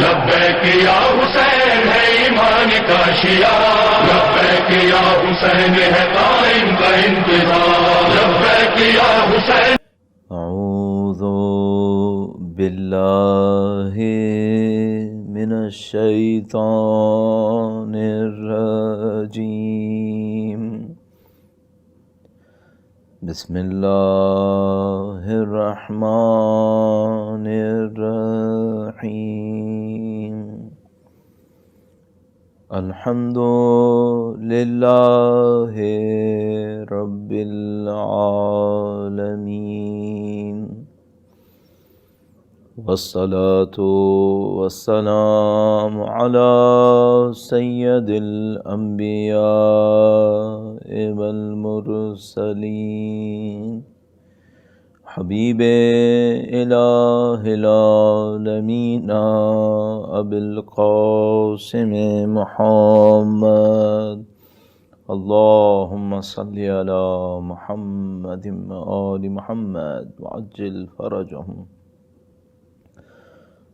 لبیک یا حسین ہے ایمان کا شیعہ، لبیک یا حسین ہے قائم کا انتظار، لبیک یا حسین۔ اعوذ باللہ من الشیطان الرجیم، بسم اللہ الرحمن الرحیم، الحمد للہ رب العالمین، والصلاة والسلام علی سید الانبیاء والمرسلین، حبیب الہ العالمین ابی القاسم محمد، اللہم صلی علی محمد وآل محمد وعجل فرجہم،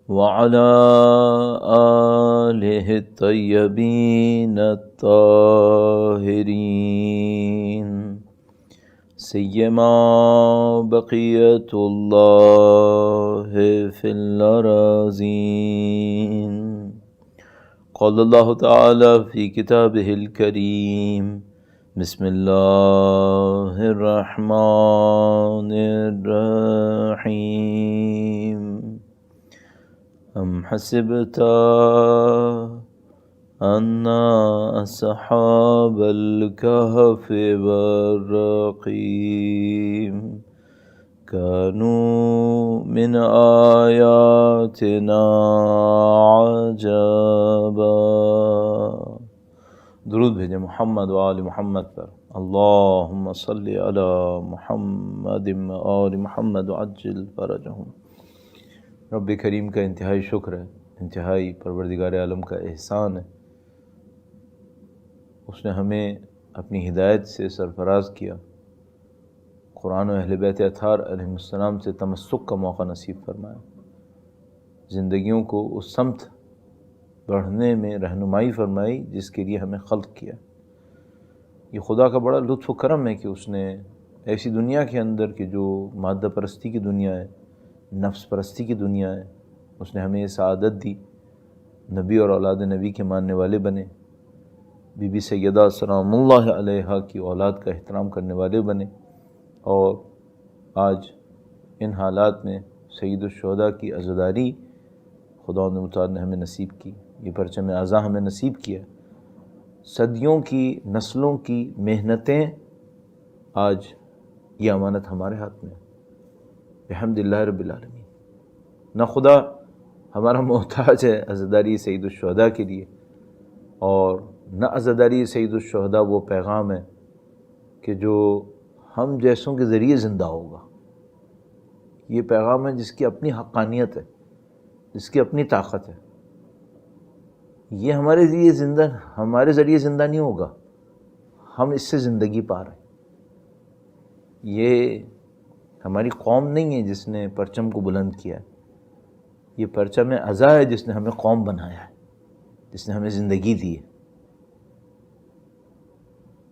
وعلى آلہ الطیبین الطاہرین، سیما بقیت اللہ فی الارضین، قال اللہ تعالی فی کتابہ الکریم، بسم اللہ الرحمن الرحیم، ام حسبت ان اصحاب الکہف والرقیم كانوا من آیاتنا عجبا۔ درود بھیجیں محمد و آل محمد پر، اللہم صلی علی محمد و آل محمد وعجل فرجہم۔ رب کریم کا انتہائی شکر ہے، انتہائی پروردگار عالم کا احسان ہے، اس نے ہمیں اپنی ہدایت سے سرفراز کیا، قرآن و اہل بیت اطہار علیہ السلام سے تمسک کا موقع نصیب فرمایا، زندگیوں کو اس سمت بڑھنے میں رہنمائی فرمائی جس کے لیے ہمیں خلق کیا۔ یہ خدا کا بڑا لطف و کرم ہے کہ اس نے ایسی دنیا کے اندر کہ جو مادہ پرستی کی دنیا ہے، نفس پرستی کی دنیا ہے، اس نے ہمیں یہ سعادت دی، نبی اور اولاد نبی کے ماننے والے بنے، بی بی سیدہ سلام اللہ علیہا کی اولاد کا احترام کرنے والے بنے، اور آج ان حالات میں سید الشہداء کی عزاداری خدا متعال نے ہمیں نصیب کی، یہ پرچم اعزا ہمیں نصیب کیا، صدیوں کی نسلوں کی محنتیں، آج یہ امانت ہمارے ہاتھ میں ہے، الحمدللہ رب العالمین۔ نہ خدا ہمارا محتاج ہے عزاداری سید الشہداء کے لیے، اور نہ عزاداری سید الشہداء وہ پیغام ہے کہ جو ہم جیسوں کے ذریعے زندہ ہوگا، یہ پیغام ہے جس کی اپنی حقانیت ہے، جس کی اپنی طاقت ہے، یہ ہمارے ذریعے زندہ نہیں ہوگا، ہم اس سے زندگی پا رہے ہیں۔ یہ ہماری قوم نہیں ہے جس نے پرچم کو بلند کیا ہے، یہ پرچم عزا ہے جس نے ہمیں قوم بنایا ہے، جس نے ہمیں زندگی دی ہے۔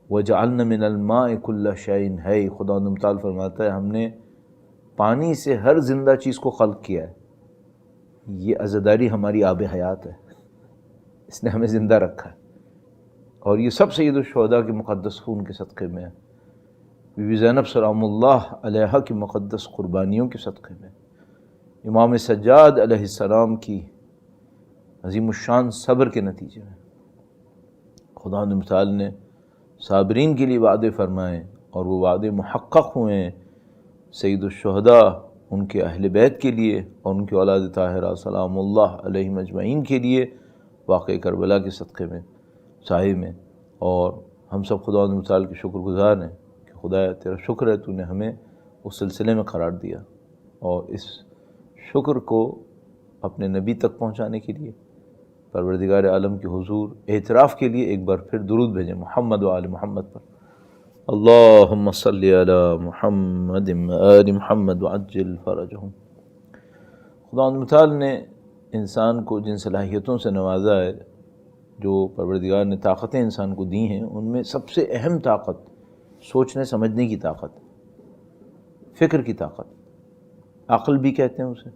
وَجَعَلْنَا مِنَ الْمَاءِ كُلَّ شَيْءٍ حَيٍّ، خدا متعال فرماتا ہے ہم نے پانی سے ہر زندہ چیز کو خلق کیا ہے، یہ عزاداری ہماری آب حیات ہے، اس نے ہمیں زندہ رکھا ہے، اور یہ سب سید الشہداء کے مقدس خون کے صدقے میں ہے، بی بی زینب سلام اللہ علیہا کی مقدس قربانیوں کے صدقے میں، امام سجاد علیہ السلام کی عظیم الشان صبر کے نتیجے میں خدا متعال نے صابرین کے لیے وعدے فرمائے، اور وہ وعدے محقق ہوئے ہیں سید الشہداء، ان کے اہل بیت کے لیے اور ان کے اولاد طاہرہ سلام اللہ علیہم اجمعین کے لیے، واقعہ کربلا کے صدقے میں سائے میں۔ اور ہم سب خدا متعال کے شکر گزار ہیں کہ خدایا تیرا شکر ہے، تو نے ہمیں اس سلسلے میں قرار دیا، اور اس شکر کو اپنے نبی تک پہنچانے کے لیے پروردگار عالم کے حضور اعتراف کے لیے ایک بار پھر درود بھیجیں محمد و آل محمد پر، اللہم صلی علی محمد و آل محمد وعجل فرجہم۔ خدا متعال نے انسان کو جن صلاحیتوں سے نوازا ہے، جو پروردگار نے طاقتیں انسان کو دی ہیں، ان میں سب سے اہم طاقت سوچنے سمجھنے کی طاقت، فکر کی طاقت، عقل بھی کہتے ہیں اسے۔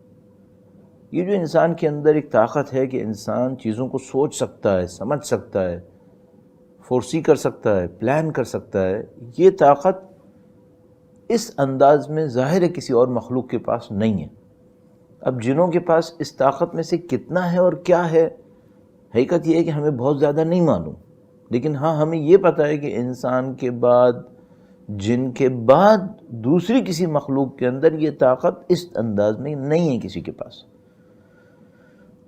یہ جو انسان کے اندر ایک طاقت ہے کہ انسان چیزوں کو سوچ سکتا ہے، سمجھ سکتا ہے، فورسی کر سکتا ہے، پلان کر سکتا ہے، یہ طاقت اس انداز میں ظاہر ہے کسی اور مخلوق کے پاس نہیں ہے۔ اب جنوں کے پاس اس طاقت میں سے کتنا ہے اور کیا ہے، حقیقت یہ ہے کہ ہمیں بہت زیادہ نہیں معلوم، لیکن ہاں ہمیں یہ پتہ ہے کہ انسان کے بعد، جن کے بعد دوسری کسی مخلوق کے اندر یہ طاقت اس انداز میں نہیں ہے کسی کے پاس،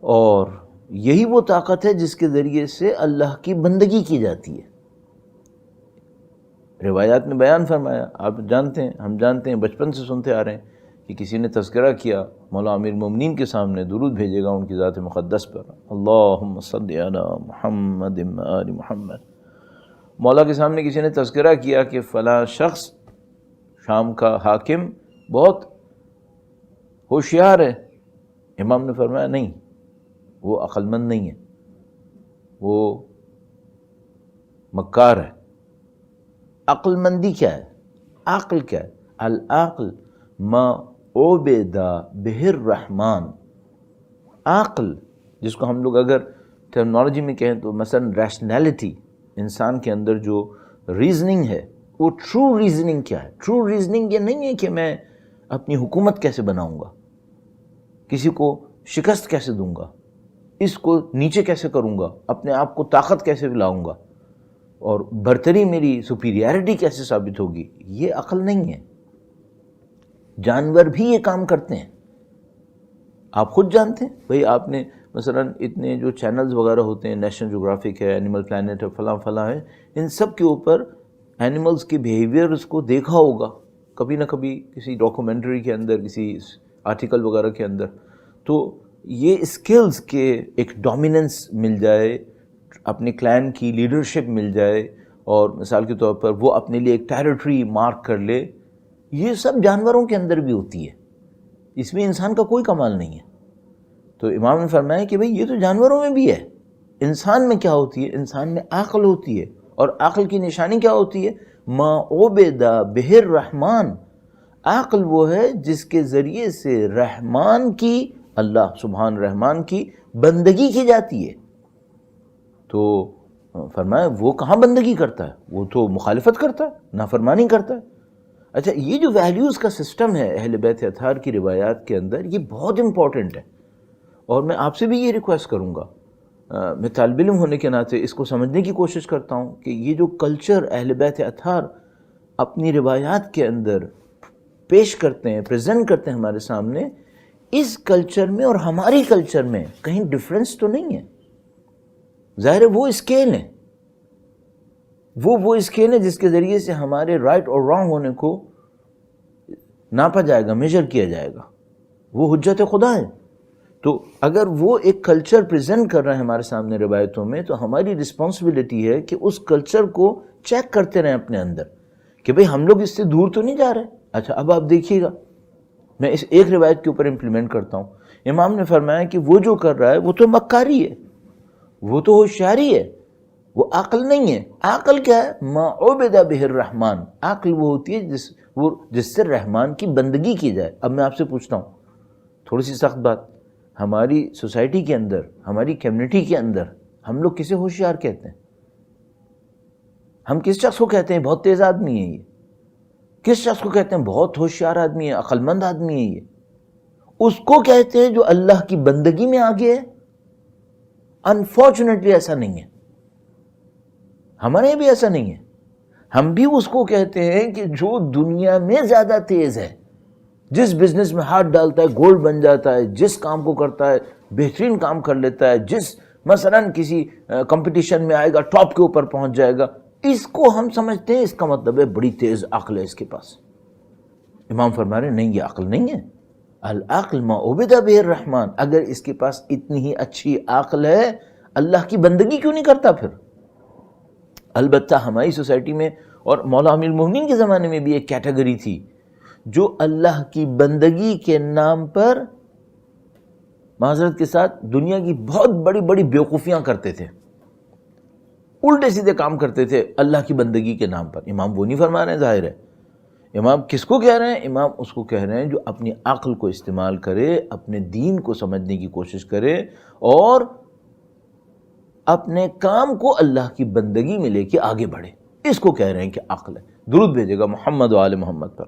اور یہی وہ طاقت ہے جس کے ذریعے سے اللہ کی بندگی کی جاتی ہے۔ روایات میں بیان فرمایا، آپ جانتے ہیں، ہم جانتے ہیں، بچپن سے سنتے آ رہے ہیں کہ کسی نے تذکرہ کیا مولا امیر المومنین کے سامنے، درود بھیجے گا ان کی ذات مقدس پر، اللہم صلی علی محمد و آل محمد۔ مولا کے سامنے کسی نے تذکرہ کیا کہ فلاں شخص شام کا حاکم بہت ہوشیار ہے، امام نے فرمایا نہیں، وہ عقل مند نہیں ہے، وہ مکار ہے۔ عقل مندی کیا ہے؟ عقل کیا ہے؟ العقل ما عبد بہ الرحمن۔ عقل جس کو ہم لوگ اگر ٹرمنالوجی میں کہیں تو مثلا ریشنلٹی، انسان کے اندر جو ریزننگ ہے، وہ ٹرو ریزننگ کیا ہے؟ ٹرو ریزننگ یہ نہیں ہے کہ میں اپنی حکومت کیسے بناؤں گا، کسی کو شکست کیسے دوں گا، اس کو نیچے کیسے کروں گا، اپنے آپ کو طاقت کیسے لاؤں گا، اور برتری میری سپیریارٹی کیسے ثابت ہوگی، یہ عقل نہیں ہے۔ جانور بھی یہ کام کرتے ہیں، آپ خود جانتے ہیں بھئی، آپ نے مثلا اتنے جو چینلز وغیرہ ہوتے ہیں، نیشنل جغرافک ہے، اینیمل پلانٹ ہے، فلاں فلاں ہے، ان سب کے اوپر اینیملز کے بیہیویئرز کو دیکھا ہوگا کبھی نہ کبھی، کسی ڈاکومنٹری کے اندر، کسی آرٹیکل وغیرہ کے اندر۔ تو یہ اسکلز کے ایک ڈومیننس مل جائے، اپنے کلین کی لیڈرشپ مل جائے، اور مثال کے طور پر وہ اپنے لیے ایک ٹیریٹری مارک کر لے، یہ سب جانوروں کے اندر بھی ہوتی ہے، اس میں انسان کا کوئی کمال نہیں ہے۔ تو امام نے فرمایا کہ بھئی یہ تو جانوروں میں بھی ہے، انسان میں کیا ہوتی ہے؟ انسان میں عقل ہوتی ہے، اور عقل کی نشانی کیا ہوتی ہے؟ ما عبد بہ الرحمن۔ عقل وہ ہے جس کے ذریعے سے رحمان کی، اللہ سبحان رحمان کی بندگی کی جاتی ہے۔ تو فرمایا وہ کہاں بندگی کرتا ہے، وہ تو مخالفت کرتا ہے، نافرمانی کرتا ہے۔ اچھا، یہ جو ویلیوز کا سسٹم ہے اہل بیت اطہار کی روایات کے اندر، یہ بہت امپورٹنٹ ہے، اور میں آپ سے بھی یہ ریکویسٹ کروں گا، میں طالب علم ہونے کے ناطے اس کو سمجھنے کی کوشش کرتا ہوں کہ یہ جو کلچر اہل بیت اطہار اپنی روایات کے اندر پیش کرتے ہیں، پریزنٹ کرتے ہیں ہمارے سامنے، اس کلچر میں اور ہماری کلچر میں کہیں ڈفرینس تو نہیں ہے۔ ظاہر ہے وہ اسکیل ہے، وہ اسکیل ہے جس کے ذریعے سے ہمارے رائٹ اور رانگ ہونے کو ناپا جائے گا، میجر کیا جائے گا، وہ حجت خدا ہے۔ تو اگر وہ ایک کلچر پریزنٹ کر رہے ہیں ہمارے سامنے روایتوں میں، تو ہماری رسپانسبلٹی ہے کہ اس کلچر کو چیک کرتے رہیں اپنے اندر کہ بھئی ہم لوگ اس سے دور تو نہیں جا رہے۔ اچھا، اب آپ دیکھیے گا، میں اس ایک روایت کے اوپر امپلیمنٹ کرتا ہوں۔ امام نے فرمایا کہ وہ جو کر رہا ہے وہ تو مکاری ہے، وہ تو ہوشیاری ہے، وہ عقل نہیں ہے۔ عقل کیا ہے؟ ما عبد بہ الرحمن۔ عقل وہ ہوتی ہے جس سے رحمان کی بندگی کی جائے۔ اب میں آپ سے پوچھتا ہوں تھوڑی سی سخت بات، ہماری سوسائٹی کے اندر، ہماری کمیونٹی کے اندر ہم لوگ کسے ہوشیار کہتے ہیں؟ ہم کس شخص کو کہتے ہیں بہت تیز آدمی ہے یہ؟ کس شخص کو کہتے ہیں بہت ہوشیار آدمی ہے، عقل مند آدمی ہے یہ؟ اس کو کہتے ہیں جو اللہ کی بندگی میں آگے ہے؟ انفارچونیٹلی ایسا نہیں ہے، ہمارے یہاں بھی ایسا نہیں ہے۔ ہم بھی اس کو کہتے ہیں کہ جو دنیا میں زیادہ تیز ہے، جس بزنس میں ہاتھ ڈالتا ہے گولڈ بن جاتا ہے، جس کام کو کرتا ہے بہترین کام کر لیتا ہے، جس مثلا کسی کمپٹیشن میں آئے گا ٹاپ کے اوپر پہنچ جائے گا، اس کو ہم سمجھتے ہیں اس کا مطلب ہے بڑی تیز عقل ہے اس کے پاس۔ امام فرما رہے ہیں نہیں، یہ عقل نہیں ہے۔ العقل ما عبد بہ الرحمن۔ اگر اس کے پاس اتنی ہی اچھی عقل ہے، اللہ کی بندگی کیوں نہیں کرتا پھر؟ البتہ ہماری سوسائٹی میں اور مولا امیر المومنین کے زمانے میں بھی ایک کیٹیگری تھی جو اللہ کی بندگی کے نام پر معذرت کے ساتھ دنیا کی بہت بڑی بڑی بیوقوفیاں کرتے تھے، الٹے سیدھے کام کرتے تھے اللہ کی بندگی کے نام پر۔ امام وہ نہیں فرما رہے ہیں، ظاہر ہے امام کس کو کہہ رہے ہیں؟ امام اس کو کہہ رہے ہیں جو اپنی عقل کو استعمال کرے، اپنے دین کو سمجھنے کی کوشش کرے اور اپنے کام کو اللہ کی بندگی میں لے کے آگے بڑھے، اس کو کہہ رہے ہیں کہ عقل ہے۔ درود بھیجے گا محمد و آل محمد پر،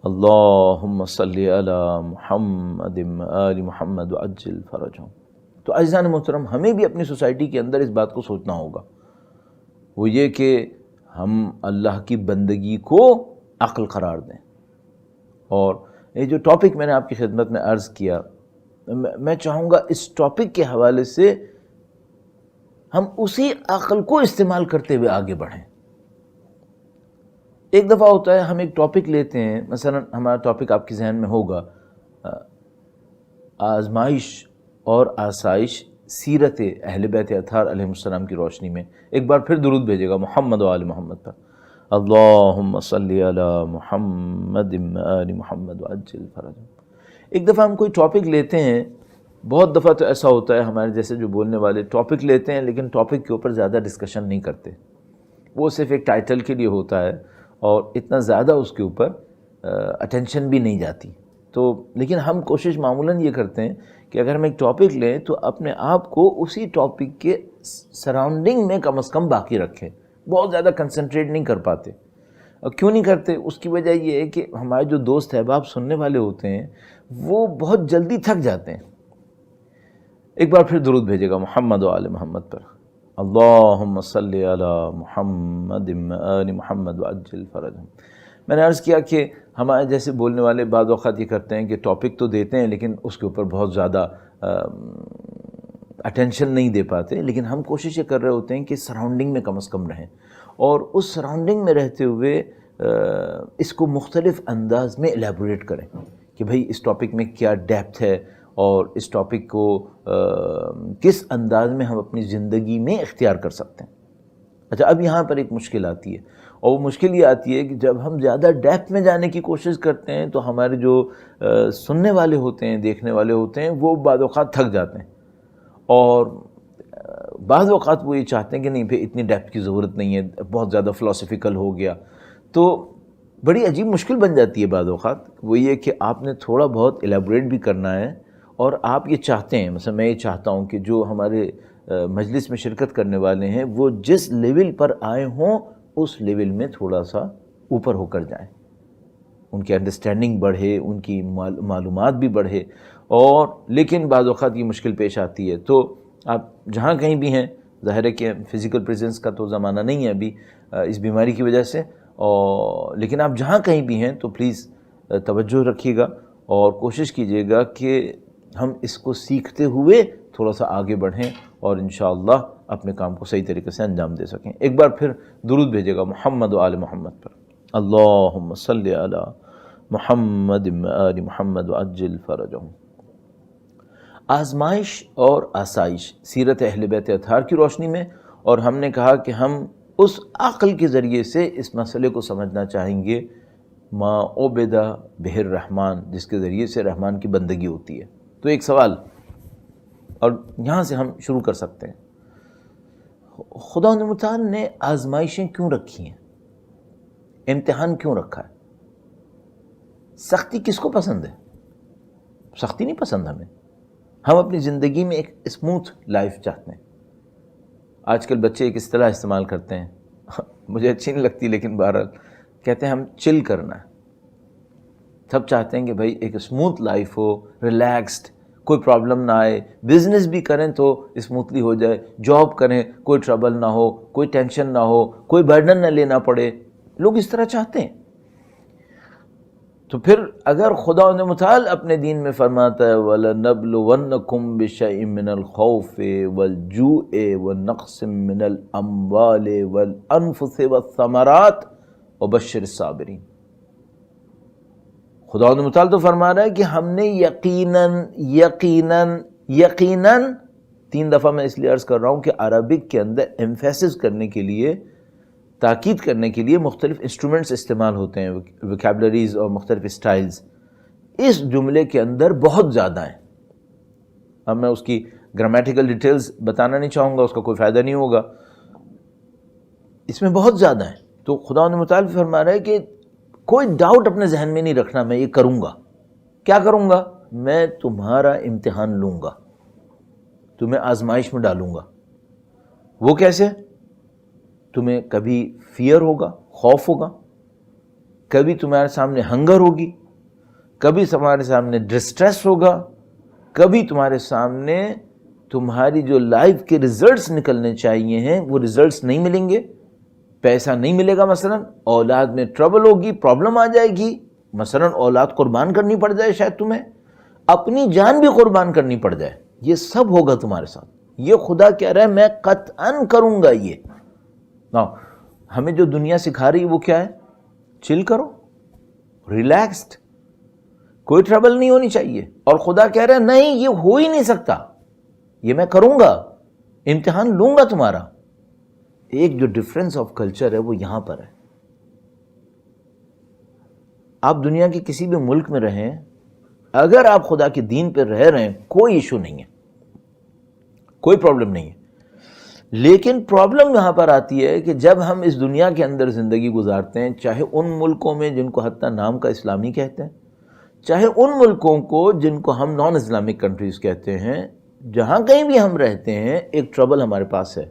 اللہم صلی علی محمد آل محمد وعجل فرجہم۔ تو عزیزان محترم، ہمیں بھی اپنی سوسائٹی کے اندر اس بات کو سوچنا ہوگا، وہ یہ کہ ہم اللہ کی بندگی کو عقل قرار دیں۔ اور یہ جو ٹاپک میں نے آپ کی خدمت میں عرض کیا، میں چاہوں گا اس ٹاپک کے حوالے سے ہم اسی عقل کو استعمال کرتے ہوئے آگے بڑھیں۔ ایک دفعہ ہوتا ہے ہم ایک ٹاپک لیتے ہیں، مثلا ہمارا ٹاپک آپ کے ذہن میں ہوگا آزمائش اور آسائش سیرت اہل بیت اطہار علیہ السلام کی روشنی میں۔ ایک بار پھر درود بھیجے گا محمد و آل محمد پر، اللہم صلی علی محمد آل محمد وعجل فرجہم۔ ایک دفعہ ہم کوئی ٹاپک لیتے ہیں، بہت دفعہ تو ایسا ہوتا ہے ہمارے جیسے جو بولنے والے ٹاپک لیتے ہیں لیکن ٹاپک کے اوپر زیادہ ڈسکشن نہیں کرتے، وہ صرف ایک ٹائٹل کے لیے ہوتا ہے اور اتنا زیادہ اس کے اوپر اٹینشن بھی نہیں جاتی۔ تو لیکن ہم کوشش معمولاً یہ کرتے ہیں کہ اگر ہم ایک ٹاپک لیں تو اپنے آپ کو اسی ٹاپک کے سراؤنڈنگ میں کم از کم باقی رکھیں، بہت زیادہ کنسنٹریٹ نہیں کر پاتے۔ اور کیوں نہیں کرتے؟ اس کی وجہ یہ ہے کہ ہمارے جو دوست احباب سننے والے ہوتے ہیں وہ بہت جلدی تھک جاتے ہیں۔ ایک بار پھر درود بھیجے گا محمد و آل محمد پر، اللہم صلی علی محمد آل محمد وعجل فرجہم۔ میں نے عرض کیا کہ ہمارے جیسے بولنے والے بعض اوقات یہ کرتے ہیں کہ ٹاپک تو دیتے ہیں لیکن اس کے اوپر بہت زیادہ اٹینشن نہیں دے پاتے، لیکن ہم کوشش یہ کر رہے ہوتے ہیں کہ سراؤنڈنگ میں کم از کم رہیں اور اس سراؤنڈنگ میں رہتے ہوئے اس کو مختلف انداز میں ایلیبوریٹ کریں کہ بھئی اس ٹاپک میں کیا ڈیپتھ ہے اور اس ٹاپک کو کس انداز میں ہم اپنی زندگی میں اختیار کر سکتے ہیں۔ اچھا، اب یہاں پر ایک مشکل آتی ہے، اور وہ مشکل یہ آتی ہے کہ جب ہم زیادہ ڈیپتھ میں جانے کی کوشش کرتے ہیں تو ہمارے جو سننے والے ہوتے ہیں، دیکھنے والے ہوتے ہیں، وہ بعض اوقات تھک جاتے ہیں اور بعض اوقات وہ یہ چاہتے ہیں کہ نہیں بھئی اتنی ڈیپتھ کی ضرورت نہیں ہے، بہت زیادہ فلسفیکل ہو گیا۔ تو بڑی عجیب مشکل بن جاتی ہے بعض اوقات، وہ یہ کہ آپ نے تھوڑا بہت ایلیبوریٹ بھی کرنا ہے اور آپ یہ چاہتے ہیں، مثلا میں یہ چاہتا ہوں کہ جو ہمارے مجلس میں شرکت کرنے والے ہیں وہ جس لیول پر آئے ہوں اس لیول میں تھوڑا سا اوپر ہو کر جائیں، ان کی انڈرسٹینڈنگ بڑھے، ان کی معلومات بھی بڑھے۔ اور لیکن بعض اوقات یہ مشکل پیش آتی ہے، تو آپ جہاں کہیں بھی ہیں، ظاہر ہے کہ فزیکل پریزنس کا تو زمانہ نہیں ہے ابھی اس بیماری کی وجہ سے، اور لیکن آپ جہاں کہیں بھی ہیں تو پلیز توجہ رکھیے گا اور کوشش کیجیے گا کہ ہم اس کو سیکھتے ہوئے تھوڑا سا آگے بڑھیں اور انشاءاللہ اپنے کام کو صحیح طریقے سے انجام دے سکیں۔ ایک بار پھر درود بھیجے گا محمد و آل محمد پر، اللہم صلی علی محمد آل محمد وعجل فرجہم۔ آزمائش اور آسائش سیرت اہل بیت اطہار کی روشنی میں، اور ہم نے کہا کہ ہم اس عقل کے ذریعے سے اس مسئلے کو سمجھنا چاہیں گے ما عبدہ بہ الرحمن، جس کے ذریعے سے رحمان کی بندگی ہوتی ہے۔ تو ایک سوال، اور یہاں سے ہم شروع کر سکتے ہیں، خدا متعال نے آزمائشیں کیوں رکھی ہیں؟ امتحان کیوں رکھا ہے؟ سختی کس کو پسند ہے؟ سختی نہیں پسند ہمیں، ہم اپنی زندگی میں ایک اسموتھ لائف چاہتے ہیں۔ آج کل بچے ایک اصطلاح استعمال کرتے ہیں، مجھے اچھی نہیں لگتی لیکن بہرحال کہتے ہیں ہم چل کرنا ہے۔ سب چاہتے ہیں کہ بھائی ایک اسموتھ لائف ہو، ریلیکسڈ، کوئی پرابلم نہ آئے، بزنس بھی کریں تو اسموتھلی ہو جائے، جاب کریں کوئی ٹربل نہ ہو، کوئی ٹینشن نہ ہو، کوئی برڈن نہ لینا پڑے، لوگ اس طرح چاہتے ہیں۔ تو پھر اگر خدا متعال اپنے دین میں فرماتا ہے وَلَنَبْلُوَنَّكُمْ بِشَيْءٍ مِّنَ الْخَوْفِ وَالْجُوعِ وَنَقْصٍ مِّنَ الْأَمْوَالِ وَالْأَنفُسِ وَالثَّمَرَاتِ وَبَشِّرِ الصَّابِرِينَ۔ خدا متعال تو فرما رہا ہے کہ ہم نے یقیناً 3 دفعہ میں اس لیے عرض کر رہا ہوں کہ عربک کے اندر ایمفیسس کرنے کے لیے، تاکید کرنے کے لیے مختلف انسٹرومنٹس استعمال ہوتے ہیں، ویکیبلریز اور مختلف اسٹائلز اس جملے کے اندر بہت زیادہ ہیں۔ اب میں اس کی گرامیٹیکل ڈیٹیلز بتانا نہیں چاہوں گا، اس کا کوئی فائدہ نہیں ہوگا، اس میں بہت زیادہ ہیں. تو خداوند متعال فرما رہا ہے کہ کوئی ڈاؤٹ اپنے ذہن میں نہیں رکھنا، میں یہ کروں گا. کیا کروں گا؟ میں تمہارا امتحان لوں گا، تمہیں آزمائش میں ڈالوں گا. وہ کیسے؟ تمہیں کبھی فیئر ہوگا، خوف ہوگا، کبھی تمہارے سامنے ہنگر ہوگی، کبھی تمہارے سامنے ڈسٹریس ہوگا، کبھی تمہارے سامنے تمہاری جو لائف کے ریزلٹس نکلنے چاہیے ہیں وہ ریزلٹس نہیں ملیں گے، پیسہ نہیں ملے گا، مثلا اولاد میں ٹربل ہوگی، پرابلم آ جائے گی، مثلا اولاد قربان کرنی پڑ جائے، شاید تمہیں اپنی جان بھی قربان کرنی پڑ جائے. یہ سب ہوگا تمہارے ساتھ. یہ خدا کہہ رہا ہے میں قطعاً کروں گا. یہ ہمیں جو دنیا سکھا رہی ہے وہ کیا ہے؟ چل کرو، ریلیکسڈ، کوئی ٹربل نہیں ہونی چاہیے. اور خدا کہہ رہا ہے نہیں، یہ ہو ہی نہیں سکتا، یہ میں کروں گا، امتحان لوں گا تمہارا. ایک جو ڈفرنس آف کلچر ہے وہ یہاں پر ہے. آپ دنیا کے کسی بھی ملک میں رہیں، اگر آپ خدا کے دین پہ رہ رہے ہیں کوئی ایشو نہیں ہے، کوئی پرابلم نہیں ہے. لیکن پرابلم یہاں پر آتی ہے کہ جب ہم اس دنیا کے اندر زندگی گزارتے ہیں، چاہے ان ملکوں میں جن کو حتیٰ نام کا اسلامی کہتے ہیں، چاہے ان ملکوں کو جن کو ہم نان اسلامک کنٹریز کہتے ہیں، جہاں کہیں بھی ہم رہتے ہیں ایک ٹربل ہمارے پاس ہے.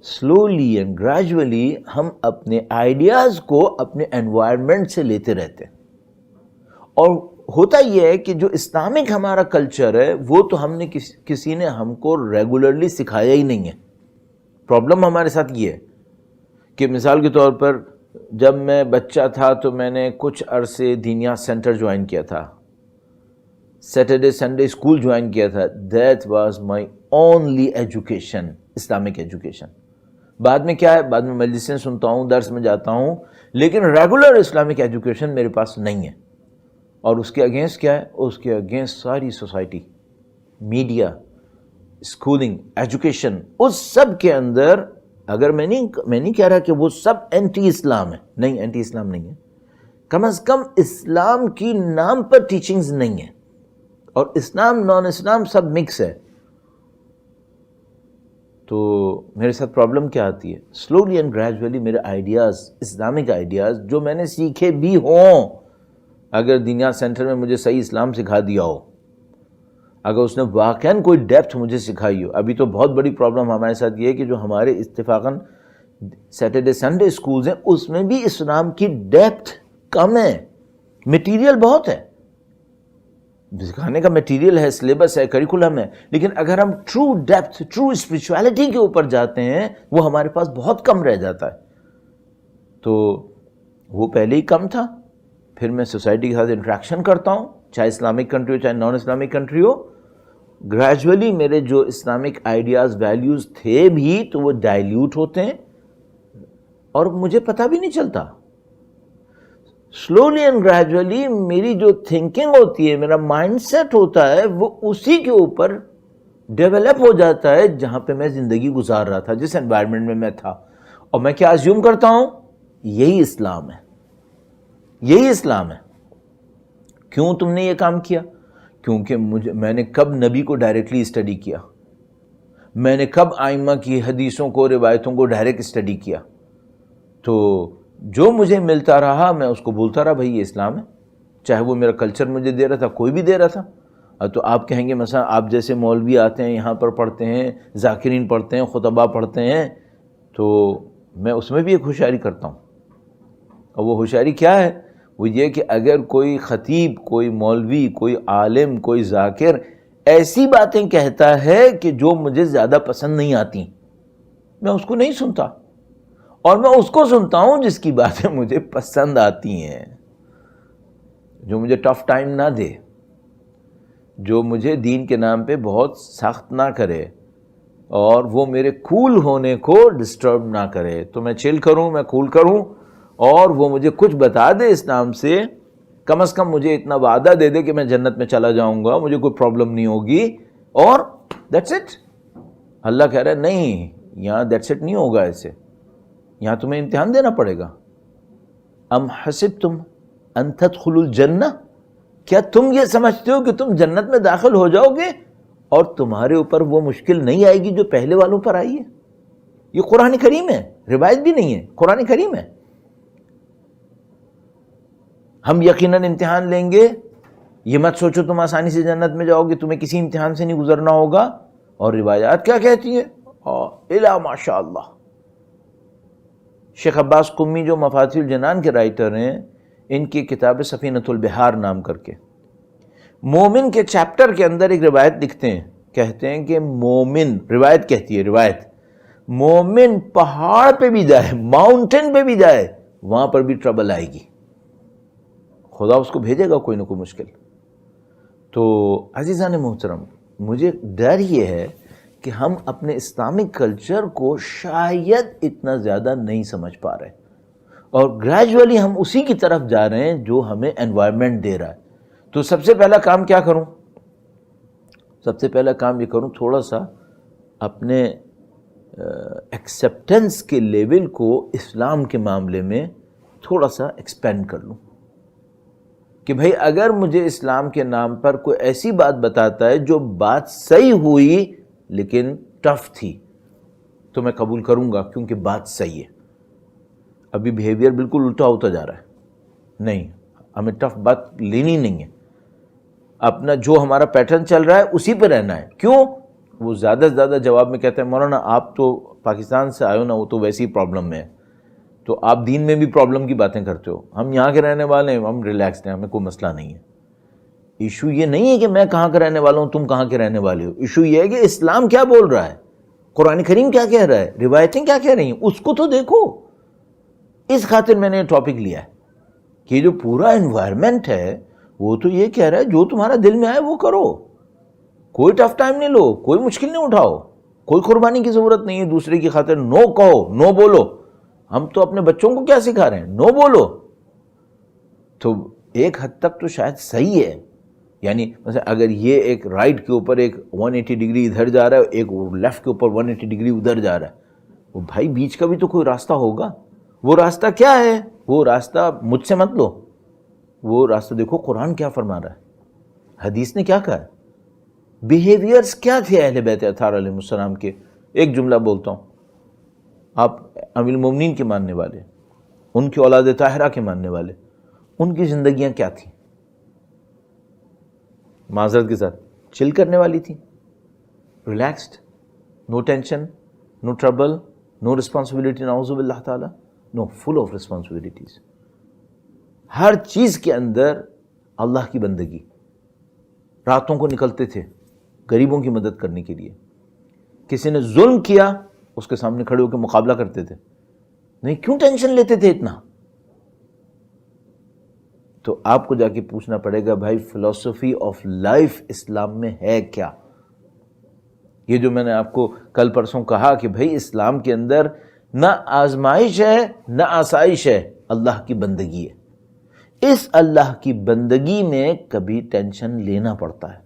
سلولی اینڈ گریجولی ہم اپنے آئیڈیاز کو اپنے انوائرمنٹ سے لیتے رہتے ہیں. اور ہوتا یہ ہے کہ جو اسلامک ہمارا کلچر ہے وہ تو ہم نے کسی نے ہم کو ریگولرلی سکھایا ہی نہیں ہے. پرابلم ہمارے ساتھ یہ ہے کہ مثال کے طور پر جب میں بچہ تھا تو میں نے کچھ عرصے دینیا سینٹر جوائن کیا تھا، سیٹرڈے سنڈے اسکول جوائن کیا تھا. That was my only education, Islamic education. بعد میں کیا ہے، بعد میں مجلسیں سنتا ہوں، درس میں جاتا ہوں، لیکن ریگولر اسلامک ایجوکیشن میرے پاس نہیں ہے. اور اس کے اگینسٹ کیا ہے؟ اس کے اگینسٹ ساری سوسائٹی، میڈیا، اسکولنگ، ایجوکیشن، اس سب کے اندر اگر میں نہیں کہہ رہا کہ وہ سب اینٹی اسلام ہے، نہیں، اینٹی اسلام نہیں ہے، کم از کم اسلام کی نام پر ٹیچنگز نہیں ہیں. اور اسلام نان اسلام سب مکس ہے. تو میرے ساتھ پرابلم کیا آتی ہے؟ سلولی اینڈ گریجولی میرے آئیڈیاز، اسلامک آئیڈیاز جو میں نے سیکھے بھی ہوں، اگر دینیا سینٹر میں مجھے صحیح اسلام سکھا دیا ہو، اگر اس نے واقعاً کوئی ڈیپتھ مجھے سکھائی ہو. ابھی تو بہت بڑی پرابلم ہمارے ساتھ یہ ہے کہ جو ہمارے اتفاقاً سیٹرڈے سنڈے اسکولز ہیں اس میں بھی اسلام کی ڈیپتھ کم ہے. میٹیریل بہت ہے، سکھانے کا میٹیریل ہے، سلیبس ہے، کریکولم ہے، لیکن اگر ہم ٹرو ڈیپتھ، ٹرو اسپرچویلٹی کے اوپر جاتے ہیں وہ ہمارے پاس بہت کم رہ جاتا ہے. تو وہ پہلے ہی کم تھا. پھر میں سوسائٹی کے ساتھ انٹریکشن کرتا ہوں، چاہے اسلامک کنٹری ہو چاہے نان اسلامک کنٹری ہو. گریجولی میرے جو اسلامک آئیڈیاز، ویلیوز تھے بھی تو وہ ڈائلیوٹ ہوتے ہیں اور مجھے پتہ بھی نہیں چلتا. سلولی اینڈ گریجولی میری جو تھنکنگ ہوتی ہے، میرا مائنڈ سیٹ ہوتا ہے، وہ اسی کے اوپر ڈیولپ ہو جاتا ہے جہاں پہ میں زندگی گزار رہا تھا، جس انوائرمنٹ میں میں تھا. اور میں کیا ازیوم کرتا ہوں؟ یہی اسلام ہے، یہی اسلام ہے. کیوں تم نے یہ کام کیا؟ کیونکہ میں نے کب نبی کو ڈائریکٹلی اسٹڈی کیا، میں نے کب آئمہ کی حدیثوں کو، روایتوں کو ڈائریکٹ اسٹڈی کیا. تو جو مجھے ملتا رہا میں اس کو بولتا رہا بھائی یہ اسلام ہے، چاہے وہ میرا کلچر مجھے دے رہا تھا، کوئی بھی دے رہا تھا. تو آپ کہیں گے مثلا آپ جیسے مولوی آتے ہیں یہاں پر پڑھتے ہیں، ذاکرین پڑھتے ہیں، خطبہ پڑھتے ہیں، تو میں اس میں بھی ایک ہوشیاری کرتا ہوں. اور وہ ہوشیاری کیا ہے؟ وہ یہ کہ اگر کوئی خطیب، کوئی مولوی، کوئی عالم، کوئی ذاکر ایسی باتیں کہتا ہے کہ جو مجھے زیادہ پسند نہیں آتی، میں اس کو نہیں سنتا، اور میں اس کو سنتا ہوں جس کی باتیں مجھے پسند آتی ہیں، جو مجھے ٹف ٹائم نہ دے، جو مجھے دین کے نام پہ بہت سخت نہ کرے، اور وہ میرے کول ہونے کو ڈسٹرب نہ کرے. تو میں چل کروں، میں کول کروں، اور وہ مجھے کچھ بتا دے اسلام سے، کم از کم مجھے اتنا وعدہ دے دے کہ میں جنت میں چلا جاؤں گا، مجھے کوئی پرابلم نہیں ہوگی، اور دیٹس اٹ. اللہ کہہ رہا ہے نہیں، یہاں دیٹس اٹ نہیں ہوگا، ایسے یہاں تمہیں امتحان دینا پڑے گا. ام حسبتم ان تدخلوا الجنہ، کیا تم یہ سمجھتے ہو کہ تم جنت میں داخل ہو جاؤ گے اور تمہارے اوپر وہ مشکل نہیں آئے گی جو پہلے والوں پر آئی ہے. یہ قرآن کریم ہے، روایت بھی نہیں ہے، قرآن کریم ہے. ہم یقیناً امتحان لیں گے، یہ مت سوچو تم آسانی سے جنت میں جاؤ گے، تمہیں کسی امتحان سے نہیں گزرنا ہوگا. اور روایات کیا کہتی ہیں؟ الا ماشاء اللہ. شیخ عباس قمی جو مفاتیح الجنان کے رائٹر ہیں، ان کی کتاب سفینۃ البحار نام کر کے، مومن کے چیپٹر کے اندر ایک روایت لکھتے ہیں، کہتے ہیں کہ مومن، روایت کہتی ہے، روایت، مومن پہاڑ پہ بھی جائے، ماؤنٹین پہ بھی جائے، وہاں پر بھی ٹربل آئے گی، خدا اس کو بھیجے گا کوئی نہ کوئی مشکل. تو عزیزان محترم، مجھے ڈر یہ ہے کہ ہم اپنے اسلامک کلچر کو شاید اتنا زیادہ نہیں سمجھ پا رہے، اور گریجولی ہم اسی کی طرف جا رہے ہیں جو ہمیں انوائرمنٹ دے رہا ہے. تو سب سے پہلا کام کیا کروں؟ سب سے پہلا کام یہ کروں، تھوڑا سا اپنے ایکسیپٹنس کے لیول کو اسلام کے معاملے میں تھوڑا سا ایکسپینڈ کر لوں، کہ بھئی اگر مجھے اسلام کے نام پر کوئی ایسی بات بتاتا ہے جو بات صحیح ہوئی لیکن ٹف تھی، تو میں قبول کروں گا کیونکہ بات صحیح ہے. ابھی بیہیویئر بالکل الٹا ہوتا جا رہا ہے. نہیں، ہمیں ٹف بات لینی نہیں ہے، اپنا جو ہمارا پیٹرن چل رہا ہے اسی پہ رہنا ہے. کیوں؟ وہ زیادہ سے زیادہ جواب میں کہتے ہیں مولانا آپ تو پاکستان سے آئے ہو نا، وہ تو ویسی پرابلم میں ہے، تو آپ دین میں بھی پرابلم کی باتیں کرتے ہو. ہم یہاں کے رہنے والے ہیں، ہم ریلیکسڈ ہیں، ہمیں کوئی مسئلہ نہیں ہے. ایشو یہ نہیں ہے کہ میں کہاں کا رہنے والا ہوں، تم کہاں کے رہنے والے ہو. ایشو یہ ہے کہ اسلام کیا بول رہا ہے، قرآن کریم کیا کہہ رہا ہے، روایتیں کیا کہہ رہی ہیں، اس کو تو دیکھو. اس خاطر میں نے یہ ٹاپک لیا ہے کہ جو پورا انوائرمنٹ ہے وہ تو یہ کہہ رہا ہے جو تمہارا دل میں آئے وہ کرو، کوئی ٹف ٹائم نہیں لو، کوئی مشکل نہیں اٹھاؤ، کوئی قربانی کی ضرورت نہیں ہے. دوسرے کی خاطر نو کہو، نو بولو. ہم تو اپنے بچوں کو کیا سکھا رہے ہیں؟ نو بولو. تو ایک حد تک تو شاید صحیح ہے، یعنی مثلا اگر یہ ایک رائٹ کے اوپر ایک 180 ڈگری ادھر جا رہا ہے، ایک لیفٹ کے اوپر 180 ڈگری ادھر جا رہا ہے، وہ بھائی بیچ کا بھی تو کوئی راستہ ہوگا. وہ راستہ کیا ہے؟ وہ راستہ مجھ سے مت لو، وہ راستہ دیکھو قرآن کیا فرما رہا ہے، حدیث نے کیا کہا ہے، بیہیویئرز کیا تھے اہل بیت اطہار علیہ السلام کے. ایک جملہ بولتا ہوں، آپ امیر المومنین کے ماننے والے، ان کی اولاد طاہرہ کے ماننے والے، ان کی زندگیاں کیا تھیں؟ معذرت کے ساتھ چل کرنے والی تھی، ریلیکسڈ، نو ٹینشن، نو ٹربل، نو رسپانسبلٹی، نعوذ باللہ تعالی، نو، فل آف رسپانسبلٹیز. ہر چیز کے اندر اللہ کی بندگی. راتوں کو نکلتے تھے غریبوں کی مدد کرنے کے لیے، کسی نے ظلم کیا اس کے سامنے کھڑے ہو کے مقابلہ کرتے تھے. نہیں، کیوں ٹینشن لیتے تھے اتنا؟ تو آپ کو جا کے پوچھنا پڑے گا بھائی فلسفی آف لائف اسلام میں ہے کیا؟ یہ جو میں نے آپ کو کل پرسوں کہا کہ بھائی اسلام کے اندر نہ آزمائش ہے نہ آسائش ہے، اللہ کی بندگی ہے. اس اللہ کی بندگی میں کبھی ٹینشن لینا پڑتا ہے.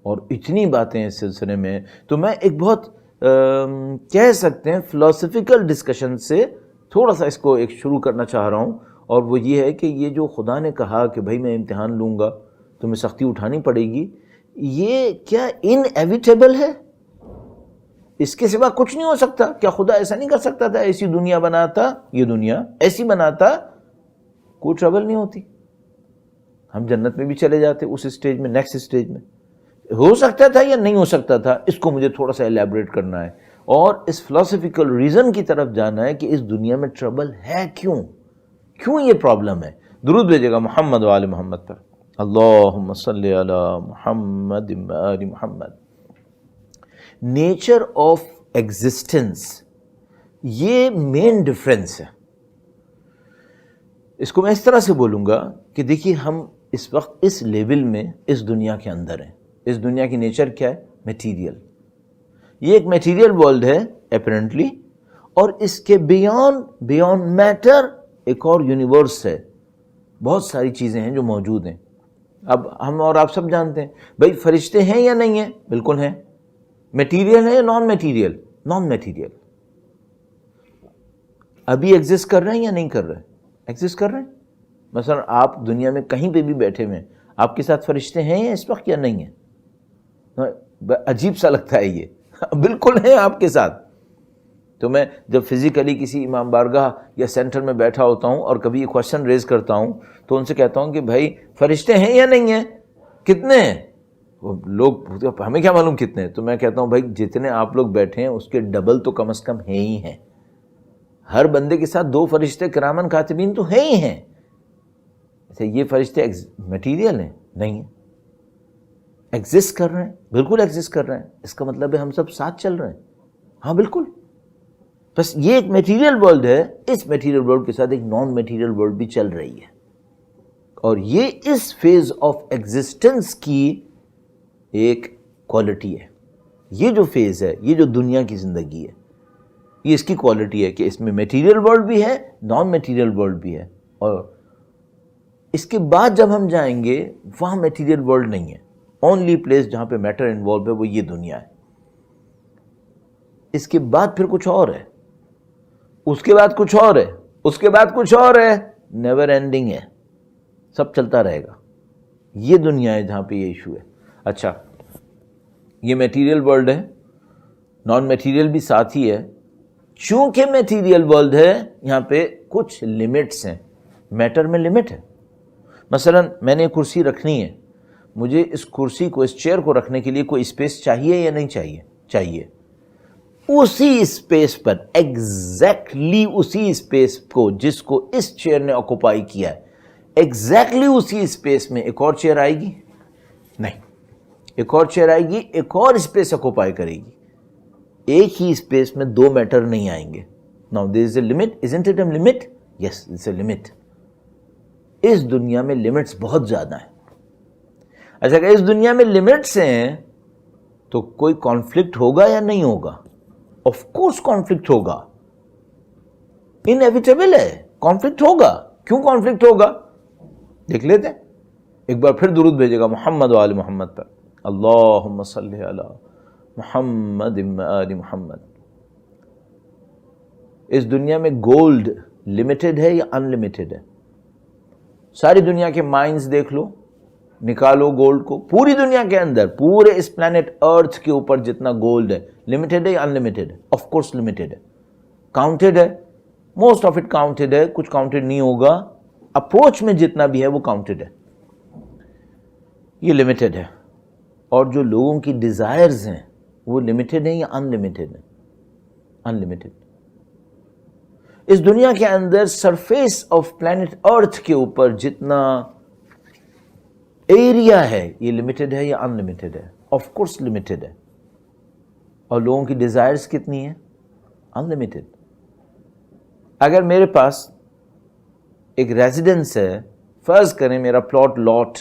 اور اتنی باتیں اس سلسلے میں، تو میں ایک بہت کہہ سکتے ہیں فلسفیکل ڈسکشن سے تھوڑا سا اس کو ایک شروع کرنا چاہ رہا ہوں. اور وہ یہ ہے کہ یہ جو خدا نے کہا کہ بھائی میں امتحان لوں گا، تمہیں سختی اٹھانی پڑے گی، یہ کیا انیویٹیبل ہے؟ اس کے سوا کچھ نہیں ہو سکتا؟ کیا خدا ایسا نہیں کر سکتا تھا، ایسی دنیا بناتا، یہ دنیا ایسی بناتا کوئی ٹربل نہیں ہوتی، ہم جنت میں بھی چلے جاتے اس اسٹیج میں، نیکسٹ اسٹیج میں؟ ہو سکتا تھا یا نہیں ہو سکتا تھا؟ اس کو مجھے تھوڑا سا ایلیبریٹ کرنا ہے اور اس فلسفیکل ریزن کی طرف جانا ہے کہ اس دنیا میں ٹربل ہے کیوں یہ پرابلم ہے. درود بھیجے گا محمد و آل محمد پر. اللہم صلی علی محمد و آل محمد. نیچر آف ایگزسٹنس، یہ مین ڈفرینس ہے. اس کو میں اس طرح سے بولوں گا کہ دیکھیے ہم اس وقت اس لیول میں اس دنیا کے اندر ہیں. اس دنیا کی نیچر کیا ہے؟ میٹیریل. یہ ایک میٹیریل ورلڈ ہے اپیرنٹلی، اور اس کے بیانڈ میٹر ایک اور یونیورس ہے. بہت ساری چیزیں ہیں جو موجود ہیں. اب ہم اور آپ سب جانتے ہیں بھائی فرشتے ہیں یا نہیں ہیں؟ بالکل ہیں. میٹیریل ہے یا نان میٹیریل؟ Non material. ابھی ایگزسٹ کر رہے ہیں یا نہیں کر رہے؟ ایگزسٹ کر رہے ہیں. مثلا آپ دنیا میں کہیں پہ بھی بیٹھے ہوئے ہیں، آپ کے ساتھ فرشتے ہیں یا اس وقت یا نہیں ہیں؟ عجیب سا لگتا ہے یہ، بالکل ہیں آپ کے ساتھ. تو میں جب فزیکلی کسی امام بارگاہ یا سینٹر میں بیٹھا ہوتا ہوں اور کبھی یہ کوشچن ریز کرتا ہوں تو ان سے کہتا ہوں کہ بھائی فرشتے ہیں یا نہیں ہیں، کتنے ہیں؟ لوگ ہمیں کیا معلوم کتنے ہیں. تو میں کہتا ہوں بھائی جتنے آپ لوگ بیٹھے ہیں اس کے ڈبل تو کم از کم ہیں ہی ہیں. ہر بندے کے ساتھ 2 فرشتے کرامن کاتبین تو ہیں ہی ہیں. اچھا یہ فرشتے میٹیریل ہیں؟ نہیں ہیں. ایگزسٹ کر رہے ہیں؟ بالکل ایگزسٹ کر رہے ہیں. اس کا مطلب ہے ہم سب ساتھ چل رہے ہیں. ہاں بالکل. بس یہ ایک میٹیریل ورلڈ ہے، اس میٹیریل ورلڈ کے ساتھ ایک نان میٹیریل ورلڈ بھی چل رہی ہے، اور یہ اس فیز آف ایگزسٹنس کی ایک کوالٹی ہے. یہ جو فیز ہے، یہ جو دنیا کی زندگی ہے، یہ اس کی کوالٹی ہے کہ اس میں میٹیریل ورلڈ بھی ہے، نان میٹیریل ورلڈ بھی ہے. اور اس کے بعد جب ہم جائیں گے وہاں میٹیریل ورلڈ نہیں ہے. اونلی پلیس جہاں پہ میٹر انوالو ہے وہ یہ دنیا ہے. اس کے بعد پھر کچھ اور ہے، اس کے بعد کچھ اور ہے، اس کے بعد کچھ اور ہے. نیور اینڈنگ ہے، سب چلتا رہے گا. یہ دنیا ہے جہاں پہ یہ ایشو ہے. اچھا یہ میٹیریل ورلڈ ہے، نان میٹیریل بھی ساتھ ہی ہے. چونکہ میٹیریل ورلڈ ہے یہاں پہ کچھ لمٹس ہیں. میٹر میں لمٹ ہے. مثلا میں نے کرسی رکھنی ہے، مجھے اس کرسی کو، اس چیئر کو رکھنے کے لیے کوئی اسپیس چاہیے یا نہیں چاہیے؟ چاہیے. اسی اسپیس پر، ایگزیکٹلی اسی اسپیس کو جس کو اس چیئر نے آکوپائی کیا ہے، ایگزیکٹلی اسی اسپیس میں ایک اور چیئر آئے گی؟ نہیں. ایک اور چیئر آئے گی، ایک اور اسپیس آکوپائی کرے گی. ایک ہی اسپیس میں 2 میٹر نہیں آئیں گے. Now there is a limit, isn't it a limit? Yes, it's a limit. اس دنیا میں لمٹس بہت زیادہ ہیں. اچھا کہ اس دنیا میں لمٹس ہیں تو کوئی کانفلکٹ ہوگا یا نہیں ہوگا؟ آف کورس کانفلکٹ ہوگا، انیویٹیبل ہے. کانفلکٹ ہوگا. کیوں کانفلکٹ ہوگا؟ دیکھ لیتے ہیں. ایک بار پھر درود بھیجے گا محمد و آل محمد پر. اللہم صلی علی محمد و آل محمد. اس دنیا میں گولڈ لمیٹڈ ہے یا ان لمیٹڈ ہے؟ ساری دنیا کے مائنز دیکھ لو، نکالو گولڈ کو. پوری دنیا کے اندر، پورے اس پلانٹ ارتھ کے اوپر جتنا گولڈ ہے، لمیٹڈ ہے یا ان لمیٹڈ ہے؟ آف کورس لمیٹڈ ہے. کاؤنٹڈ ہے، موسٹ آف اٹ کاؤنٹڈ ہے. کچھ کاؤنٹڈ نہیں ہوگا. اپروچ میں جتنا بھی ہے وہ کاؤنٹڈ ہے. یہ لمیٹڈ ہے. اور جو لوگوں کی ڈیزائرز ہیں وہ لمیٹڈ ہیں یا ان لمیٹڈ ہیں؟ ان لمیٹڈ. اس دنیا کے اندر سرفیس آف پلانٹ ارتھ کے اوپر جتنا ایریا ہے یہ لمیٹڈ ہے یا ان لمیٹڈ ہے؟ آف کورس لمیٹڈ ہے. اور لوگوں کی ڈیزائرز کتنی ہیں؟ ان لمیٹڈ. اگر میرے پاس ایک ریزیڈنس ہے، فرض کریں میرا پلاٹ لاٹ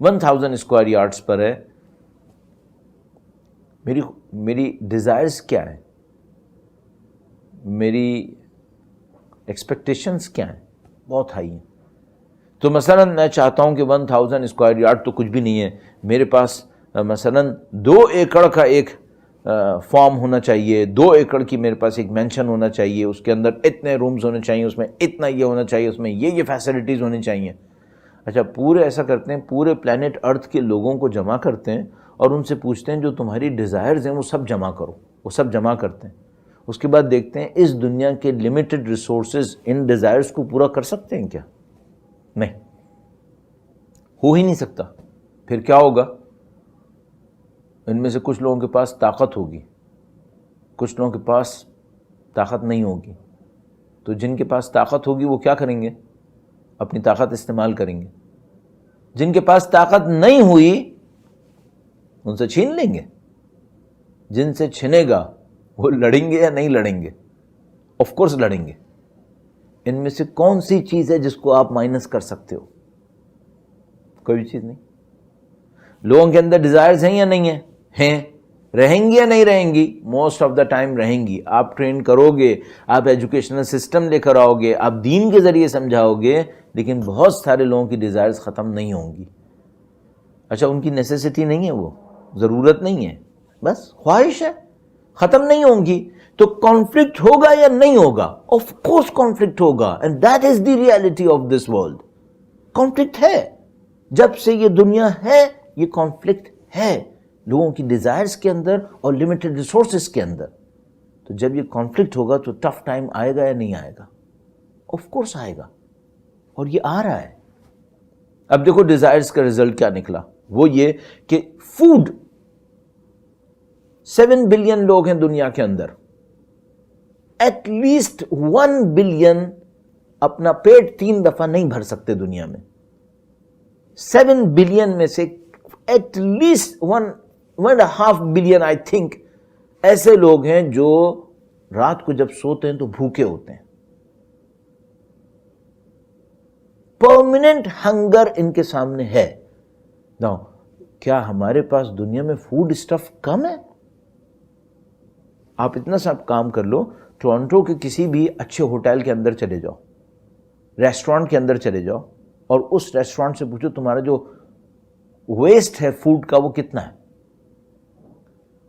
1000 اسکوائر یارڈز پر ہے، میری ڈیزائرز کیا ہیں؟ میری ایکسپیکٹیشنز کیا ہیں؟ بہت ہائی ہیں. تو مثلا میں چاہتا ہوں کہ 1000 اسکوائر یارڈ تو کچھ بھی نہیں ہے. میرے پاس مثلا 2 ایکڑ کا ایک فارم ہونا چاہیے، 2 ایکڑ کی میرے پاس ایک مینشن ہونا چاہیے، اس کے اندر اتنے رومز ہونے چاہیے، اس میں اتنا یہ ہونا چاہیے، اس میں یہ فیسلٹیز ہونی چاہیے. اچھا پورے ایسا کرتے ہیں، پورے پلانٹ ارتھ کے لوگوں کو جمع کرتے ہیں اور ان سے پوچھتے ہیں جو تمہاری ڈیزائرز ہیں وہ سب جمع کرو. وہ سب جمع کرتے ہیں. اس کے بعد دیکھتے ہیں اس دنیا کے لمیٹڈ ریسورسز ان ڈیزائرز کو پورا کر سکتے ہیں کیا؟ نہیں، ہو ہی نہیں سکتا. پھر کیا ہوگا؟ ان میں سے کچھ لوگوں کے پاس طاقت ہوگی، کچھ لوگوں کے پاس طاقت نہیں ہوگی. تو جن کے پاس طاقت ہوگی وہ کیا کریں گے؟ اپنی طاقت استعمال کریں گے. جن کے پاس طاقت نہیں ہوئی ان سے چھین لیں گے. جن سے چھنے گا وہ لڑیں گے یا نہیں لڑیں گے؟ آف کورس لڑیں گے. ان میں سے کون سی چیز ہے جس کو آپ مائنس کر سکتے ہو؟ کوئی بھی چیز نہیں. لوگوں کے اندر ڈیزائرز ہیں یا نہیں ہیں؟ ہیں. رہیں گی یا نہیں رہیں گی؟ موسٹ آف دا ٹائم رہیں گی. آپ ٹرین کرو گے، آپ ایجوکیشنل سسٹم لے کر آؤ گے، آپ دین کے ذریعے سمجھاؤ گے، لیکن بہت سارے لوگوں کی ڈیزائرز ختم نہیں ہوں گی. اچھا ان کی نیسیسٹی نہیں ہے، وہ ضرورت نہیں ہے، بس خواہش ہے، ختم نہیں ہوں گی. تو کانفلکٹ ہوگا یا نہیں ہوگا؟ آف کورس کانفلکٹ ہوگا. And that is the reality of this world. Conflict ہے. جب سے یہ دنیا ہے یہ کانفلکٹ ہے. لوگوں کی ڈیزائرز کے اندر اور لمیٹڈ ریسورسز کے اندر. تو جب یہ کانفلکٹ ہوگا تو ٹف ٹائم آئے گا یا نہیں آئے گا؟ آف کورس آئے گا، اور یہ آ رہا ہے. اب دیکھو ڈیزائرز کا رزلٹ کیا نکلا، وہ یہ کہ فوڈ 7 بلین لوگ ہیں دنیا کے اندر، ایٹ لیسٹ 1 بلین اپنا پیٹ 3 دفعہ نہیں بھر سکتے دنیا میں. 7 بلین میں سے at least 1.5 billion I think ایسے لوگ ہیں جو رات کو جب سوتے ہیں تو بھوکے ہوتے ہیں. پرماننٹ ہنگر ان کے سامنے ہے. ناؤ کیا ہمارے پاس دنیا میں فوڈ اسٹف کم ہے؟ آپ اتنا سا کام کر لو، ٹورنٹو کے کسی بھی اچھے ہوٹل کے اندر چلے جاؤ، ریسٹورانٹ کے اندر چلے جاؤ، اور اس ریسٹورانٹ سے پوچھو تمہارا جو ویسٹ ہے فوڈ کا وہ کتنا ہے.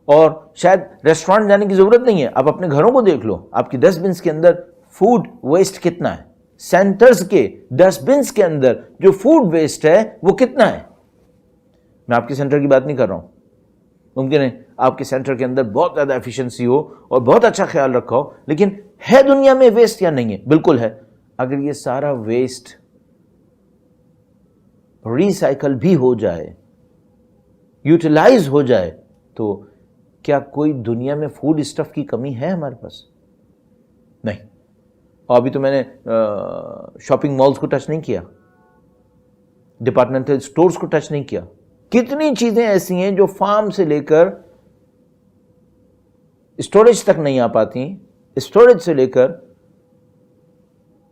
اور شاید ریسٹورانٹ جانے کی ضرورت نہیں ہے، آپ اپنے گھروں کو دیکھ لو، آپ کی ڈسٹ بنس کے اندر فوڈ ویسٹ کتنا ہے. سینٹرز کے ڈسٹ بنس کے اندر جو فوڈ ویسٹ ہے وہ کتنا ہے. میں آپ کے سینٹر کی بات نہیں کر رہا ہوں، ممکن ہے آپ کے سینٹر کے اندر بہت زیادہ ایفیشنسی ہو اور بہت اچھا خیال رکھا ہو، لیکن ہے دنیا میں ویسٹ یا نہیں ہے؟ بالکل ہے. اگر یہ سارا ویسٹ ریسائیکل بھی ہو جائے، یوٹیلائز ہو جائے، تو کیا کوئی دنیا میں فوڈ اسٹف کی کمی ہے ہمارے پاس؟ نہیں. اور ابھی تو میں نے شاپنگ مالز کو ٹچ نہیں کیا، ڈپارٹمنٹل اسٹورز کو ٹچ نہیں کیا. کتنی چیزیں ایسی ہیں جو فارم سے لے کر اسٹوریج تک نہیں آ پاتی، اسٹوریج سے لے کر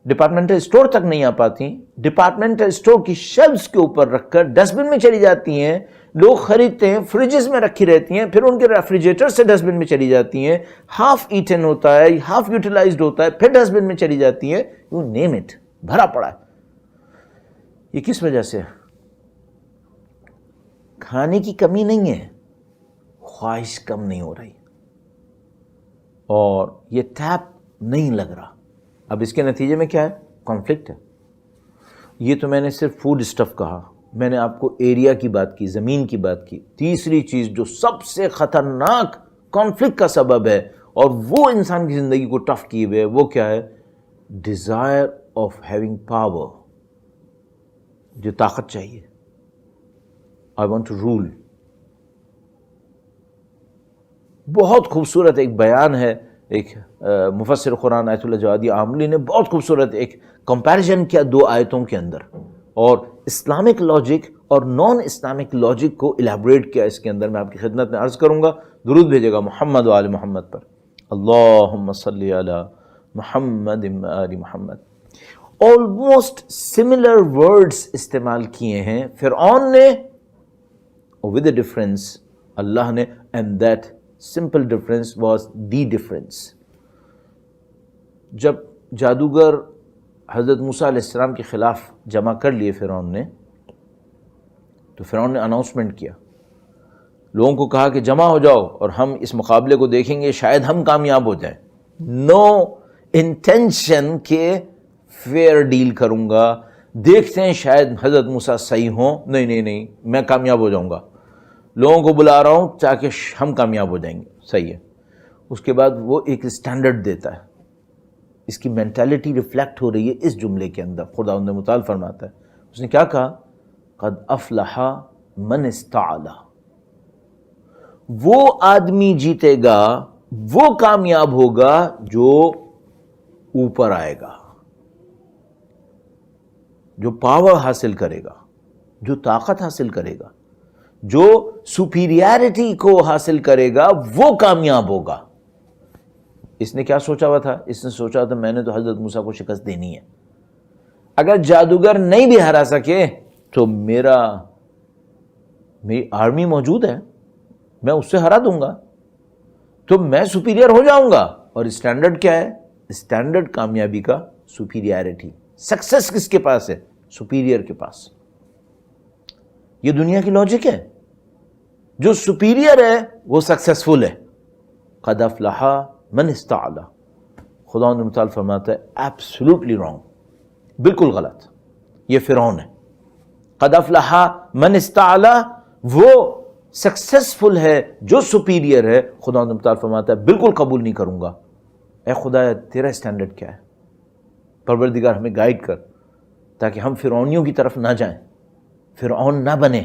ڈپارٹمنٹل اسٹور تک نہیں آ پاتی، ڈپارٹمنٹل اسٹور کی شیلفز کے اوپر رکھ کر ڈسٹ بن میں چلی جاتی ہیں. لوگ خریدتے ہیں، فریجز میں رکھی رہتی ہیں، پھر ان کے ریفریجریٹر سے ڈسٹ بن میں چلی جاتی ہیں. ہاف ایٹن ہوتا ہے، ہاف یوٹیلائزڈ ہوتا ہے، پھر ڈسٹ بن میں چلی جاتی ہیں. یو نیم اٹ، بھرا پڑا ہے. یہ کس وجہ سے؟ کھانے کی کمی نہیں ہے، خواہش کم نہیں ہو رہی، اور یہ ٹیپ نہیں لگ رہا. اب اس کے نتیجے میں کیا ہے؟ کانفلکٹ ہے. یہ تو میں نے صرف فوڈ اسٹف کہا، میں نے آپ کو ایریا کی بات کی، زمین کی بات کی. تیسری چیز جو سب سے خطرناک کانفلکٹ کا سبب ہے اور وہ انسان کی زندگی کو ٹف کیے ہوئے ہے، وہ کیا ہے؟ ڈیزائر آف ہیونگ پاور، جو طاقت چاہیے. I want to rule. بہت خوبصورت ایک بیان ہے، ایک مفسر قرآن آیت اللہ جوادی عاملی نے بہت خوبصورت ایک کمپیریزن کیا 2 آیتوں کے اندر، اور اسلامک لاجک اور نان اسلامک لاجک کو الیبوریٹ کیا اس کے اندر. میں آپ کی خدمت میں عرض کروں گا، درود بھیجے گا محمد و آل محمد پر. اللہم صلی علی محمد و آل محمد. آلموسٹ سملر ورڈز استعمال کیے ہیں فرعون نے، ود اے ڈفرنس اللہ نے، and that simple difference was the difference. جب جادوگر حضرت موسیٰ علیہ السلام کے خلاف جمع کر لیے فرعون نے، تو فرعون نے اناؤنسمنٹ کیا، لوگوں کو کہا کہ جمع ہو جاؤ اور ہم اس مقابلے کو دیکھیں گے، شاید ہم کامیاب ہو جائیں. نو انٹینشن کہ فیئر ڈیل کروں گا، دیکھتے ہیں شاید حضرت موسیٰ صحیح ہوں، نہیں میں کامیاب ہو جاؤں گا، لوگوں کو بلا رہا ہوں تاکہ ہم کامیاب ہو جائیں گے. صحیح ہے. اس کے بعد وہ ایک اسٹینڈرڈ دیتا ہے. اس کی مینٹالٹی ریفلیکٹ ہو رہی ہے اس جملے کے اندر. خداوند متعال فرماتا ہے، اس نے کیا کہا؟ قد افلح من استعلی. وہ آدمی جیتے گا، وہ کامیاب ہوگا جو اوپر آئے گا، جو پاور حاصل کرے گا، جو طاقت حاصل کرے گا، جو سپیریارٹی کو حاصل کرے گا، وہ کامیاب ہوگا. اس نے کیا سوچا ہوا تھا؟ اس نے سوچا تھا میں نے تو حضرت موسیٰ کو شکست دینی ہے. اگر جادوگر نہیں بھی ہرا سکے تو میری آرمی موجود ہے، میں اس سے ہرا دوں گا، تو میں سپیریئر ہو جاؤں گا. اور اسٹینڈرڈ کیا ہے؟ اسٹینڈرڈ کامیابی کا سپیریارٹی. سکسس کس کے پاس ہے؟ سپیریئر کے پاس. یہ دنیا کی لاجک ہے. جو سپیریئر ہے وہ سکسسفل ہے. قد افلح من استعلی. خدا نے متعال فرماتا ہے ایبسولوٹلی رانگ، بالکل غلط. یہ فرعون ہے. قد افلح من استعلی، وہ سکسیسفل ہے، جو سپیریئر ہے، خدا متعال فرماتا ہے بالکل قبول نہیں کروں گا۔ اے خدا تیرا اسٹینڈرڈ کیا ہے؟ پروردگار ہمیں گائیڈ کر تاکہ ہم فرعونیوں کی طرف نہ جائیں، فرعون نہ بنے۔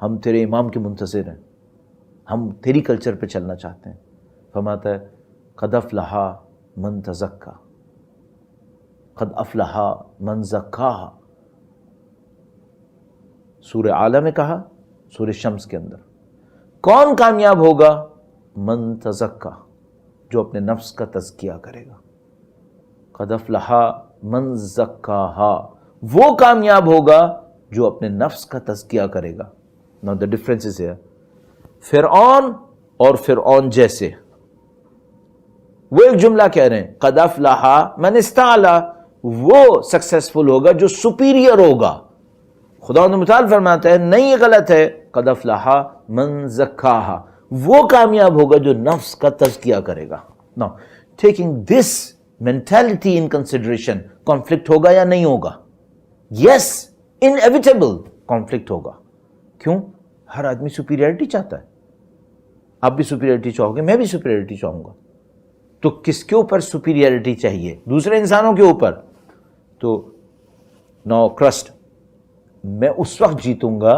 ہم تیرے امام کے منتظر ہیں، ہم تیری کلچر پہ چلنا چاہتے ہیں۔ فرماتا ہے قد افلح من تزکا، قد افلح من زکاہا، سورہ اعلیٰ میں کہا، سورہ شمس کے اندر۔ کون کامیاب ہوگا؟ من تزکا، جو اپنے نفس کا تزکیہ کرے گا۔ قد افلح من زکاہا، وہ کامیاب ہوگا جو اپنے نفس کا تزکیہ کرے گا۔ Now the difference is here. فرعون اور فرعون جیسے، وہ ایک جملہ کہہ رہے ہیں قد افلح من استعلا، وہ سکسیسفل ہوگا جو سپیریئر ہوگا۔ خدا متعال فرماتا ہے نہیں، یہ غلط ہے، قد افلح من زکاہا، وہ کامیاب ہوگا جو نفس کا تزکیہ کرے گا۔ Now taking this mentality in consideration، conflict ہوگا یا نہیں ہوگا؟ Yes, inevitable کانفلکٹ ہوگا۔ کیوں؟ ہر آدمی سپیریئرٹی چاہتا ہے۔ آپ بھی سپیریئرٹی چاہو گے، میں بھی سپیریئرٹی چاہوں گا۔ تو کس کے اوپر سپیریئرٹی چاہیے؟ دوسرے انسانوں کے اوپر۔ تو نو کرسٹ، میں اس وقت جیتوں گا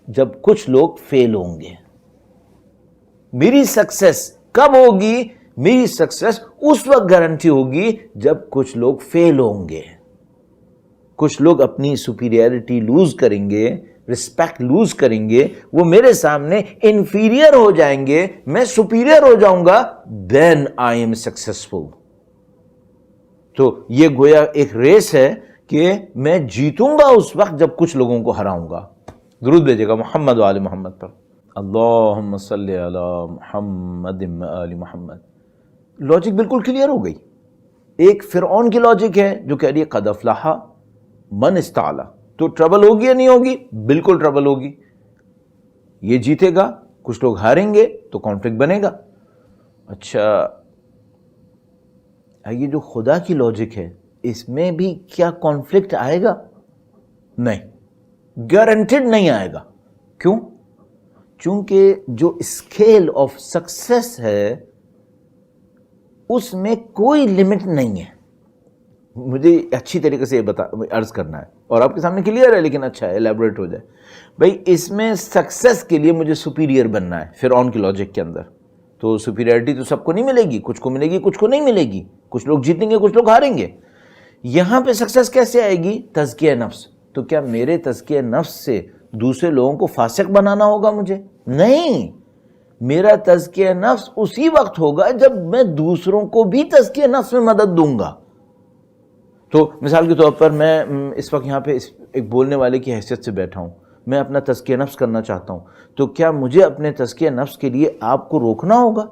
جب کچھ لوگ فیل ہوں گے۔ میری سکسیس کب ہوگی؟ میری سکسیس اس وقت گارنٹی ہوگی جب کچھ لوگ فیل ہوں گے، کچھ لوگ اپنی سپیریئرٹی لوز کریں گے، رسپیکٹ لوز کریں گے، وہ میرے سامنے انفیریئر ہو جائیں گے، میں سپیریئر ہو جاؤں گا، دین آئی ایم سکسیسفل۔ تو یہ گویا ایک ریس ہے کہ میں جیتوں گا اس وقت جب کچھ لوگوں کو ہراؤں گا۔ درود بھیجے گا محمد و آل محمد پر، اللہم صلی علی محمد و آل محمد۔ لاجک بالکل کلیئر ہو گئی۔ ایک فرعون کی لاجک ہے جو کہہ رہی ہے قد افلح من استعلا، تو ٹربل ہوگی یا نہیں ہوگی؟ بالکل ٹربل ہوگی۔ یہ جیتے گا، کچھ لوگ ہاریں گے، تو کانفلکٹ بنے گا۔ اچھا، یہ جو خدا کی لاجک ہے، اس میں بھی کیا کانفلکٹ آئے گا؟ نہیں، گارنٹیڈ نہیں آئے گا۔ کیوں؟ چونکہ جو اسکیل آف سکسیس ہے اس میں کوئی لمٹ نہیں ہے۔ مجھے اچھی طریقے سے یہ عرض کرنا ہے، اور آپ کے سامنے کلیئر ہے، لیکن اچھا ہے ایلیبریٹ ہو جائے۔ بھائی اس میں سکسیس کے لیے مجھے سپیریئر بننا ہے فرعون کی لاجک کے اندر، تو سپیریئرٹی تو سب کو نہیں ملے گی، کچھ کو ملے گی، کچھ کو نہیں ملے گی، کچھ لوگ جیتیں گے، کچھ لوگ ہاریں گے۔ یہاں پہ سکسیس کیسے آئے گی؟ تزکیہ نفس۔ تو کیا میرے تزکیہ نفس سے دوسرے لوگوں کو فاسق بنانا ہوگا مجھے؟ نہیں، میرا تزکیہ نفس اسی وقت ہوگا جب میں دوسروں کو بھی تزکیہ نفس میں مدد دوں گا۔ تو مثال کے طور پر میں اس وقت یہاں پہ ایک بولنے والے کی حیثیت سے بیٹھا ہوں، میں اپنا تزکیہ نفس کرنا چاہتا ہوں، تو کیا مجھے اپنے تزکیہ نفس کے لیے آپ کو روکنا ہوگا؟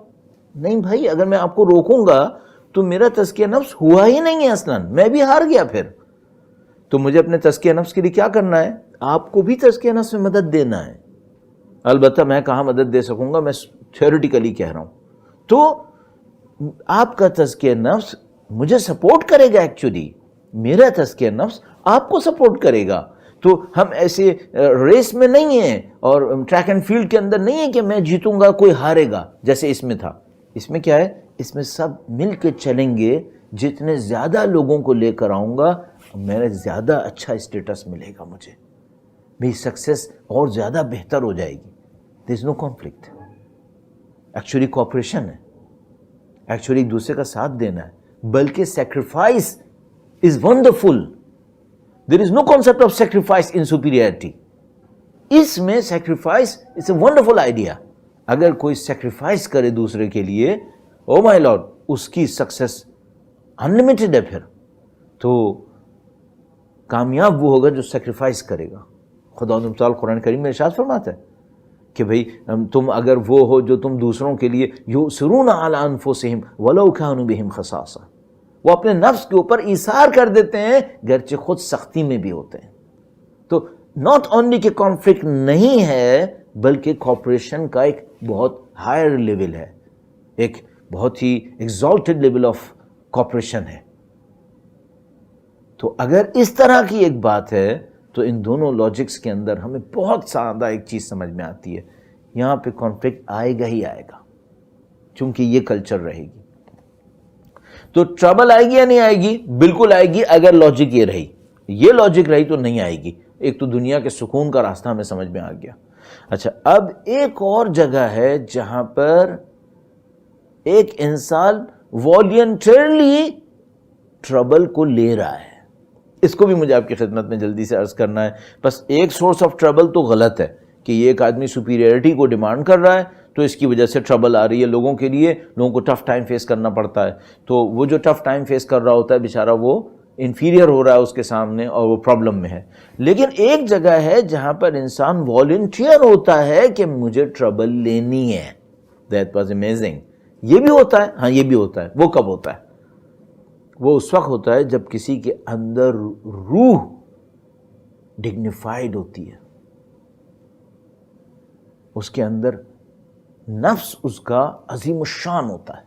نہیں بھائی، اگر میں آپ کو روکوں گا تو میرا تزکیہ نفس ہوا ہی نہیں ہے، اصلاً میں بھی ہار گیا۔ پھر تو مجھے اپنے تزکیہ نفس کے لیے کیا کرنا ہے؟ آپ کو بھی تزکیہ نفس میں مدد دینا ہے۔ البتہ میں کہاں مدد دے سکوں گا، میں تھیوریٹیکلی کہہ رہا ہوں۔ تو آپ کا تزکیہ نفس مجھے سپورٹ کرے گا، ایکچولی میرا تزکیہ نفس آپ کو سپورٹ کرے گا۔ تو ہم ایسے ریس میں نہیں ہیں اور ٹریک اینڈ فیلڈ کے اندر نہیں ہے کہ میں جیتوں گا کوئی ہارے گا، جیسے اس میں تھا۔ اس میں کیا ہے؟ اس میں سب مل کے چلیں گے، جتنے زیادہ لوگوں کو لے کر آؤں گا میرا زیادہ اچھا اسٹیٹس ملے گا، مجھے میری سکسیس اور زیادہ بہتر ہو جائے گی۔ دیر از نو کانفلکٹ، ایکچولی کوآپریشن ہے، ایکچولی ایک دوسرے کا ساتھ دینا ہے، بلکہ sacrifice is wonderful. There is no concept of sacrifice in superiority. اس میں sacrifice is a wonderful idea. اگر کوئی sacrifice کرے دوسرے کے لیے، oh my lord، اس کی success unlimited ہے۔ پھر تو کامیاب وہ ہوگا جو sacrifice کرے گا۔ خدا تعالیٰ قرآن کریم میں ارشاد فرماتا ہے کہ بھئی تم اگر وہ ہو جو تم دوسروں کے لیے یؤثرون علی انفسہم ولو کانوا بہم خصاصہ، وہ اپنے نفس کے اوپر ایثار کر دیتے ہیں گرچہ خود سختی میں بھی ہوتے ہیں۔ تو ناٹ اونلی کہ کانفلکٹ نہیں ہے، بلکہ کوآپریشن کا ایک بہت ہائر لیول ہے، ایک بہت ہی ایگزالٹڈ لیول آف کوآپریشن ہے۔ تو اگر اس طرح کی ایک بات ہے تو ان دونوں لاجکس کے اندر ہمیں بہت سادہ ایک چیز سمجھ میں آتی ہے، یہاں پہ کانفلکٹ آئے گا ہی آئے گا، چونکہ یہ کلچر رہے گی۔ تو ٹربل آئے گی یا نہیں آئے گی؟ بالکل آئے گی، اگر لاجک یہ رہی، یہ لاجک رہی تو نہیں آئے گی۔ ایک تو دنیا کے سکون کا راستہ ہمیں سمجھ میں آ گیا۔ اچھا، اب ایک اور جگہ ہے جہاں پر ایک انسان والنٹرلی ٹربل کو لے رہا ہے، اس کو بھی مجھے آپ کی خدمت میں جلدی سے عرض کرنا ہے۔ بس ایک سورس آف ٹربل تو غلط ہے کہ یہ ایک آدمی سپیریئرٹی کو ڈیمانڈ کر رہا ہے تو اس کی وجہ سے ٹربل آ رہی ہے لوگوں کے لیے، لوگوں کو ٹف ٹائم فیس کرنا پڑتا ہے، تو وہ جو ٹف ٹائم فیس کر رہا ہوتا ہے بیچارہ وہ انفیریئر ہو رہا ہے اس کے سامنے اور وہ پرابلم میں ہے۔ لیکن ایک جگہ ہے جہاں پر انسان والنٹیئر ہوتا ہے کہ مجھے ٹربل لینی ہے۔ That was amazing. یہ بھی ہوتا ہے، ہاں یہ بھی ہوتا ہے۔ وہ کب ہوتا ہے؟ وہ اس وقت ہوتا ہے جب کسی کے اندر روح ڈگنیفائڈ ہوتی ہے، اس کے اندر نفس اس کا عظیم الشان ہوتا ہے۔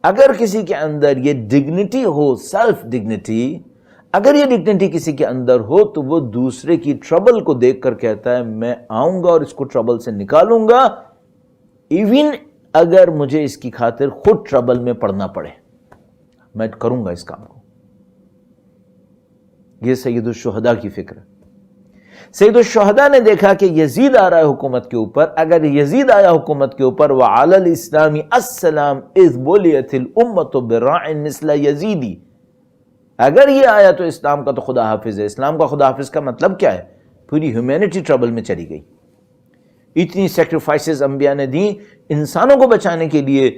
اگر کسی کے اندر یہ ڈگنیٹی ہو، سیلف ڈگنیٹی، اگر یہ ڈگنیٹی کسی کے اندر ہو تو وہ دوسرے کی ٹربل کو دیکھ کر کہتا ہے میں آؤں گا اور اس کو ٹربل سے نکالوں گا، ایون اگر مجھے اس کی خاطر خود ٹربل میں پڑنا پڑے، میں کروں گا اس کام کو۔ یہ سید الشہداء کی فکر ہے۔ سید الشہداء نے دیکھا کہ یزید آ رہا ہے حکومت کے اوپر، اگر یزید آیا حکومت کے اوپر وعلی الاسلام السلام اذ بلیت الامت براع مثل یزیدی، اگر یہ آیا تو اسلام کا تو خدا حافظ ہے۔ اسلام کا خدا حافظ کا مطلب کیا ہے؟ پوری ہیومینٹی ٹربل میں چلی گئی، اتنی سیکریفائسز انبیاء نے دی انسانوں کو بچانے کے لیے،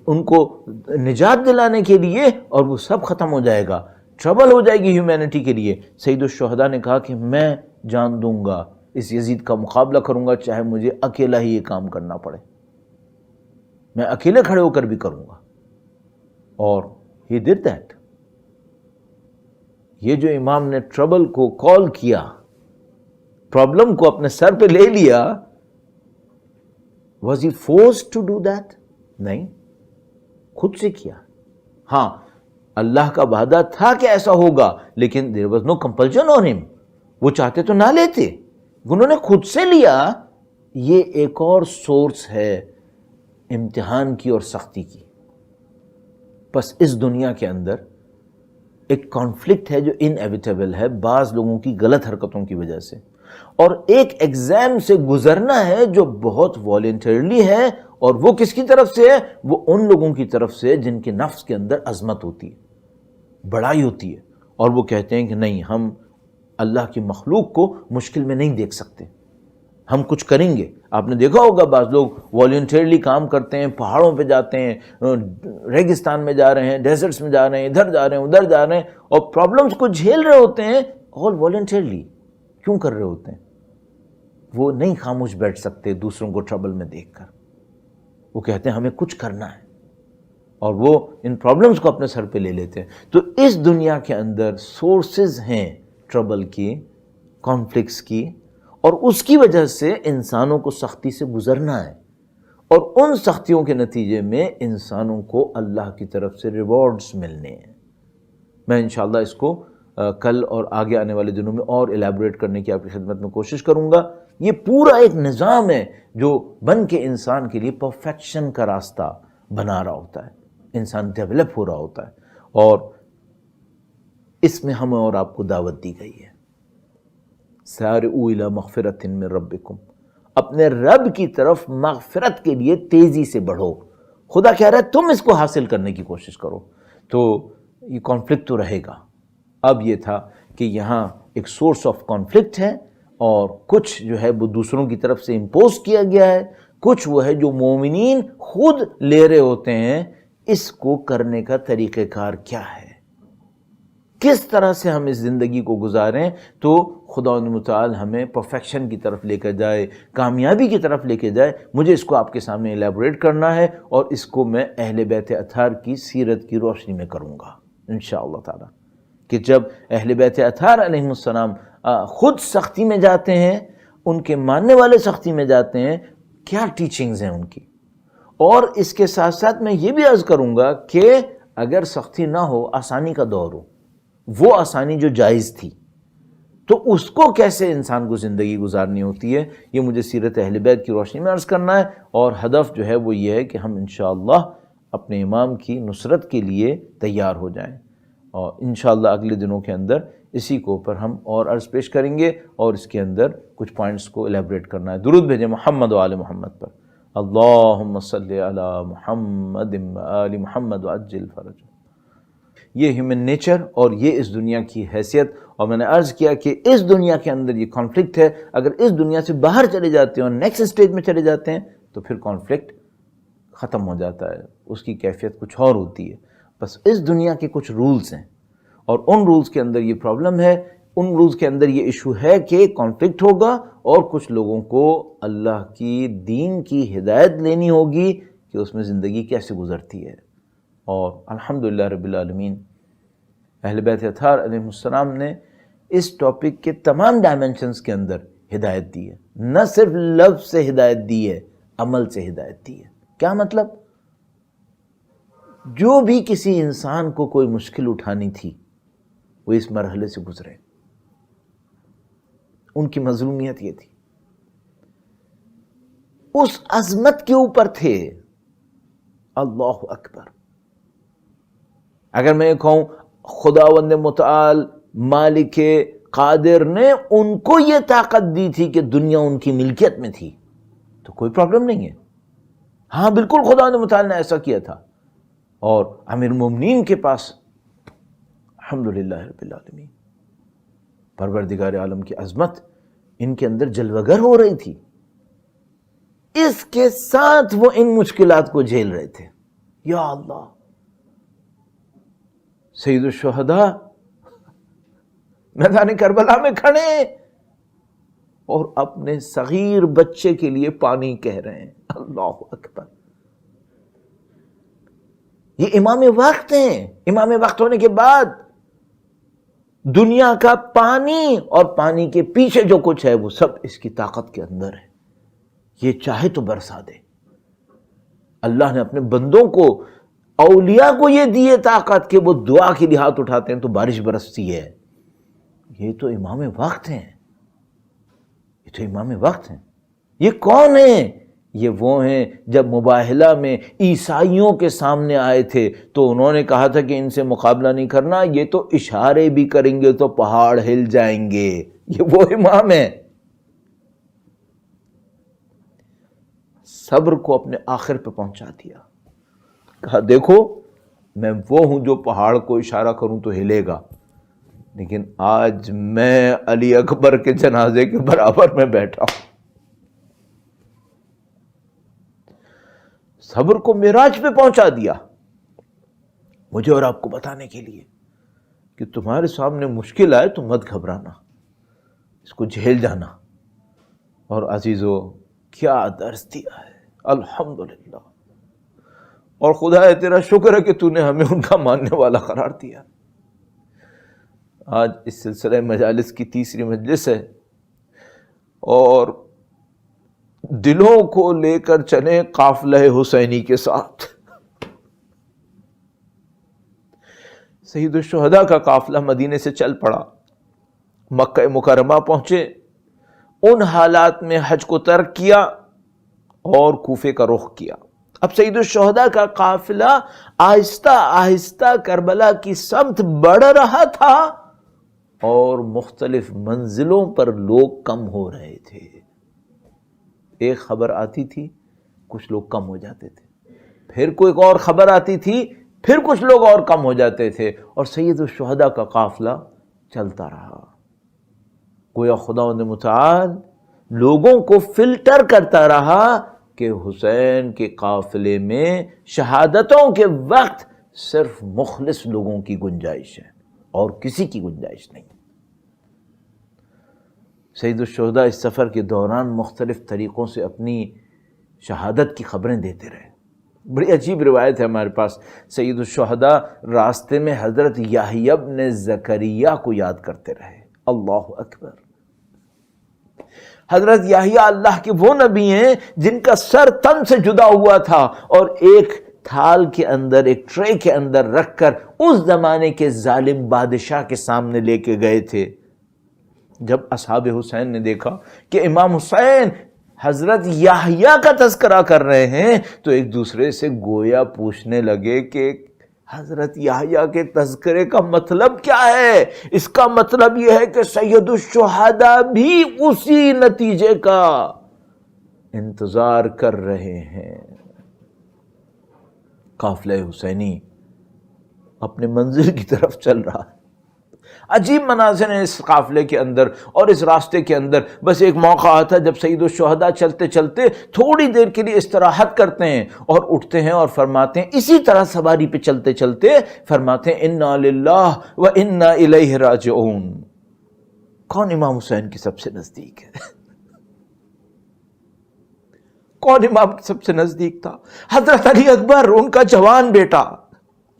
ان کو نجات دلانے کے لیے، اور وہ سب ختم ہو جائے گا، ٹربل ہو جائے گی ہیومینٹی کے لیے۔ سید الشہداء نے کہا کہ میں جان دوں گا، اس یزید کا مقابلہ کروں گا، چاہے مجھے اکیلا ہی یہ کام کرنا پڑے، میں اکیلے کھڑے ہو کر بھی کروں گا۔ اور ہی ڈڈ دیٹ۔ یہ جو امام نے ٹربل کو کال کیا، پرابلم کو اپنے سر پہ لے لیا، was he forced to do that؟ نہیں، خود سے کیا۔ ہاں اللہ کا وعدہ تھا کہ ایسا ہوگا، لیکن there was no compulsion on him، وہ چاہتے تو نہ لیتے، انہوں نے خود سے لیا۔ یہ ایک اور سورس ہے امتحان کی اور سختی کی۔ بس اس دنیا کے اندر ایک کانفلکٹ ہے جو انیویٹیبل ہے بعض لوگوں کی غلط حرکتوں کی وجہ سے، اور ایک ایگزام سے گزرنا ہے جو بہت والنٹرلی ہے، اور وہ کس کی طرف سے ہے؟ وہ ان لوگوں کی طرف سے جن کے نفس کے اندر عظمت ہوتی ہے، بڑائی ہوتی ہے، اور وہ کہتے ہیں کہ نہیں، ہم اللہ کی مخلوق کو مشکل میں نہیں دیکھ سکتے، ہم کچھ کریں گے۔ آپ نے دیکھا ہوگا بعض لوگ والنٹرلی کام کرتے ہیں، پہاڑوں پہ جاتے ہیں، ریگستان میں جا رہے ہیں، ڈیزرٹس میں جا رہے ہیں، ادھر جا رہے ہیں ادھر جا رہے ہیں، اور پرابلمس کو جھیل رہے ہوتے ہیں، آل والنٹرلی۔ کیوں کر رہے ہوتے ہیں؟ وہ نہیں خاموش بیٹھ سکتے دوسروں کو ٹربل میں دیکھ کر، وہ کہتے ہیں ہمیں کچھ کرنا ہے، اور وہ ان پرابلمس کو اپنے سر پہ لے لیتے ہیں۔ تو اس دنیا کے اندر سورسز ہیں ٹربل کی، کانفلکٹس کی، اور اس کی وجہ سے انسانوں کو سختی سے گزرنا ہے، اور ان سختیوں کے نتیجے میں انسانوں کو اللہ کی طرف سے ریوارڈز ملنے ہیں۔ میں انشاءاللہ اس کو کل اور آگے آنے والے دنوں میں اور الیبوریٹ کرنے کی آپ کی خدمت میں کوشش کروں گا۔ یہ پورا ایک نظام ہے جو بن کے انسان کے لیے پرفیکشن کا راستہ بنا رہا ہوتا ہے، انسان ڈیولپ ہو رہا ہوتا ہے، اور اس میں ہمیں اور آپ کو دعوت دی گئی ہے، سارعوا الی مغفرۃ من ربکم، اپنے رب کی طرف مغفرت کے لیے تیزی سے بڑھو۔ خدا کہہ رہا ہے تم اس کو حاصل کرنے کی کوشش کرو۔ تو یہ کانفلکٹ تو رہے گا۔ اب یہ تھا کہ یہاں ایک سورس آف کانفلکٹ ہے، اور کچھ جو ہے وہ دوسروں کی طرف سے امپوز کیا گیا ہے، کچھ وہ ہے جو مومنین خود لے رہے ہوتے ہیں۔ اس کو کرنے کا طریقہ کار کیا ہے، کس طرح سے ہم اس زندگی کو گزاریں تو خدا متعال ہمیں پرفیکشن کی طرف لے کر جائے، کامیابی کی طرف لے کے جائے، مجھے اس کو آپ کے سامنے ایلیبوریٹ کرنا ہے، اور اس کو میں اہل بیت اطہار کی سیرت کی روشنی میں کروں گا انشاءاللہ تعالی، کہ جب اہل بیت اطہار علیہ السلام خود سختی میں جاتے ہیں، ان کے ماننے والے سختی میں جاتے ہیں، کیا ٹیچنگز ہیں ان کی۔ اور اس کے ساتھ ساتھ میں یہ بھی عرض کروں گا کہ اگر سختی نہ ہو، آسانی کا دور ہو، وہ آسانی جو جائز تھی، تو اس کو کیسے انسان کو زندگی گزارنی ہوتی ہے، یہ مجھے سیرت اہل بیت کی روشنی میں عرض کرنا ہے، اور ہدف جو ہے وہ یہ ہے کہ ہم انشاءاللہ اپنے امام کی نصرت کے لیے تیار ہو جائیں، اور انشاءاللہ اگلے دنوں کے اندر اسی کو اوپر ہم اور عرض پیش کریں گے، اور اس کے اندر کچھ پوائنٹس کو الیبریٹ کرنا ہے۔ درود بھیجیں محمد و آل محمد پر، اللہم صلی علی محمد و آل محمد وعجل فرج۔ یہ ہیومن نیچر اور یہ اس دنیا کی حیثیت، اور میں نے عرض کیا کہ اس دنیا کے اندر یہ کانفلکٹ ہے، اگر اس دنیا سے باہر چلے جاتے ہیں اور نیکسٹ اسٹیج میں چلے جاتے ہیں تو پھر کانفلکٹ ختم ہو جاتا ہے، اس کی کیفیت کچھ اور ہوتی ہے۔ بس اس دنیا کے کچھ رولز ہیں، اور ان رولز کے اندر یہ پرابلم ہے، ان رولز کے اندر یہ ایشو ہے کہ کانفلکٹ ہوگا، اور کچھ لوگوں کو اللہ کی دین کی ہدایت لینی ہوگی کہ اس میں زندگی کیسے گزرتی ہے۔ اور الحمدللہ رب العالمین اہل بیت اطہار علیہ السلام نے اس ٹاپک کے تمام ڈائمنشنز کے اندر ہدایت دی ہے، نہ صرف لفظ سے ہدایت دی ہے، عمل سے ہدایت دی ہے۔ کیا مطلب؟ جو بھی کسی انسان کو کوئی مشکل اٹھانی تھی وہ اس مرحلے سے گزرے، ان کی مظلومیت یہ تھی، اس عظمت کے اوپر تھے۔ اللہ اکبر! اگر میں یہ کہوں خداوند متعال مالک قادر نے ان کو یہ طاقت دی تھی کہ دنیا ان کی ملکیت میں تھی تو کوئی پرابلم نہیں ہے، ہاں بالکل خداوند متعال نے ایسا کیا تھا، اور امیر المومنین کے پاس الحمدللہ رب العالمین پروردگار عالم کی عظمت ان کے اندر جلوگر ہو رہی تھی، اس کے ساتھ وہ ان مشکلات کو جھیل رہے تھے۔ یا اللہ! سید الشہداء میدان کربلا میں کھڑے اور اپنے صغیر بچے کے لیے پانی کہہ رہے ہیں۔ اللہ اکبر! یہ امام وقت ہیں، امام وقت ہونے کے بعد دنیا کا پانی اور پانی کے پیچھے جو کچھ ہے وہ سب اس کی طاقت کے اندر ہے، یہ چاہے تو برسا دے۔ اللہ نے اپنے بندوں کو، اولیاء کو یہ دیے طاقت کہ وہ دعا کے لیے ہاتھ اٹھاتے ہیں تو بارش برستی ہے۔ یہ تو امام وقت ہیں، یہ تو امام وقت ہیں۔ یہ کون ہیں؟ یہ وہ ہیں جب مباہلہ میں عیسائیوں کے سامنے آئے تھے تو انہوں نے کہا تھا کہ ان سے مقابلہ نہیں کرنا، یہ تو اشارے بھی کریں گے تو پہاڑ ہل جائیں گے۔ یہ وہ امام ہیں، صبر کو اپنے آخر پہ پہنچا دیا، کہا دیکھو میں وہ ہوں جو پہاڑ کو اشارہ کروں تو ہلے گا، لیکن آج میں علی اکبر کے جنازے کے برابر میں بیٹھا ہوں۔ صبر کو معراج پہ پہنچا دیا مجھے اور آپ کو بتانے کے لیے کہ تمہارے سامنے مشکل آئے تو مت گھبرانا، اس کو جھیل جانا۔ اور عزیزو کیا درس دیا ہے، الحمدللہ! اور خدا ہے تیرا شکر ہے کہ تو نے ہمیں ان کا ماننے والا قرار دیا۔ آج اس سلسلہ مجالس کی تیسری مجلس ہے، اور دلوں کو لے کر چلیں قافلہ حسینی کے ساتھ۔ سید الشہداء کا قافلہ مدینے سے چل پڑا، مکہ مکرمہ پہنچے، ان حالات میں حج کو ترک کیا اور کوفے کا رخ کیا۔ اب سید الشہداء کا قافلہ آہستہ آہستہ کربلا کی سمت بڑھ رہا تھا، اور مختلف منزلوں پر لوگ کم ہو رہے تھے۔ ایک خبر آتی تھی کچھ لوگ کم ہو جاتے تھے، پھر کوئی اور خبر آتی تھی پھر کچھ لوگ اور کم ہو جاتے تھے، اور سید الشہداء کا قافلہ چلتا رہا۔ گویا خداوند متعال لوگوں کو فلٹر کرتا رہا کہ حسین کے قافلے میں شہادتوں کے وقت صرف مخلص لوگوں کی گنجائش ہے اور کسی کی گنجائش نہیں۔ سید الشہداء اس سفر کے دوران مختلف طریقوں سے اپنی شہادت کی خبریں دیتے رہے۔ بڑی عجیب روایت ہے ہمارے پاس، سید الشہداء راستے میں حضرت یحییٰ ابن زکریا کو یاد کرتے رہے۔ اللہ اکبر! حضرت یحییٰ اللہ کے وہ نبی ہیں جن کا سر تن سے جدا ہوا تھا، اور ایک تھال کے اندر، ایک ٹرے کے اندر رکھ کر اس زمانے کے ظالم بادشاہ کے سامنے لے کے گئے تھے۔ جب اصحاب حسین نے دیکھا کہ امام حسین حضرت یحییٰ کا تذکرہ کر رہے ہیں تو ایک دوسرے سے گویا پوچھنے لگے کہ حضرت یحییٰ کے تذکرے کا مطلب کیا ہے؟ اس کا مطلب یہ ہے کہ سید الشہداء بھی اسی نتیجے کا انتظار کر رہے ہیں۔ قافلہ حسینی اپنے منزل کی طرف چل رہا ہے۔ عجیب مناظر ہیں اس قافلے کے اندر اور اس راستے کے اندر۔ بس ایک موقع آتا ہے جب سید الشہداء چلتے چلتے تھوڑی دیر کے لیے استراحت کرتے ہیں اور اٹھتے ہیں اور فرماتے ہیں، اسی طرح سواری پہ چلتے چلتے فرماتے ہیں انا للہ و انا الیہ راجعون۔ کون امام حسین کی سب سے نزدیک ہے؟ کون امام کی سب سے نزدیک تھا؟ حضرت علی اکبر، ان کا جوان بیٹا،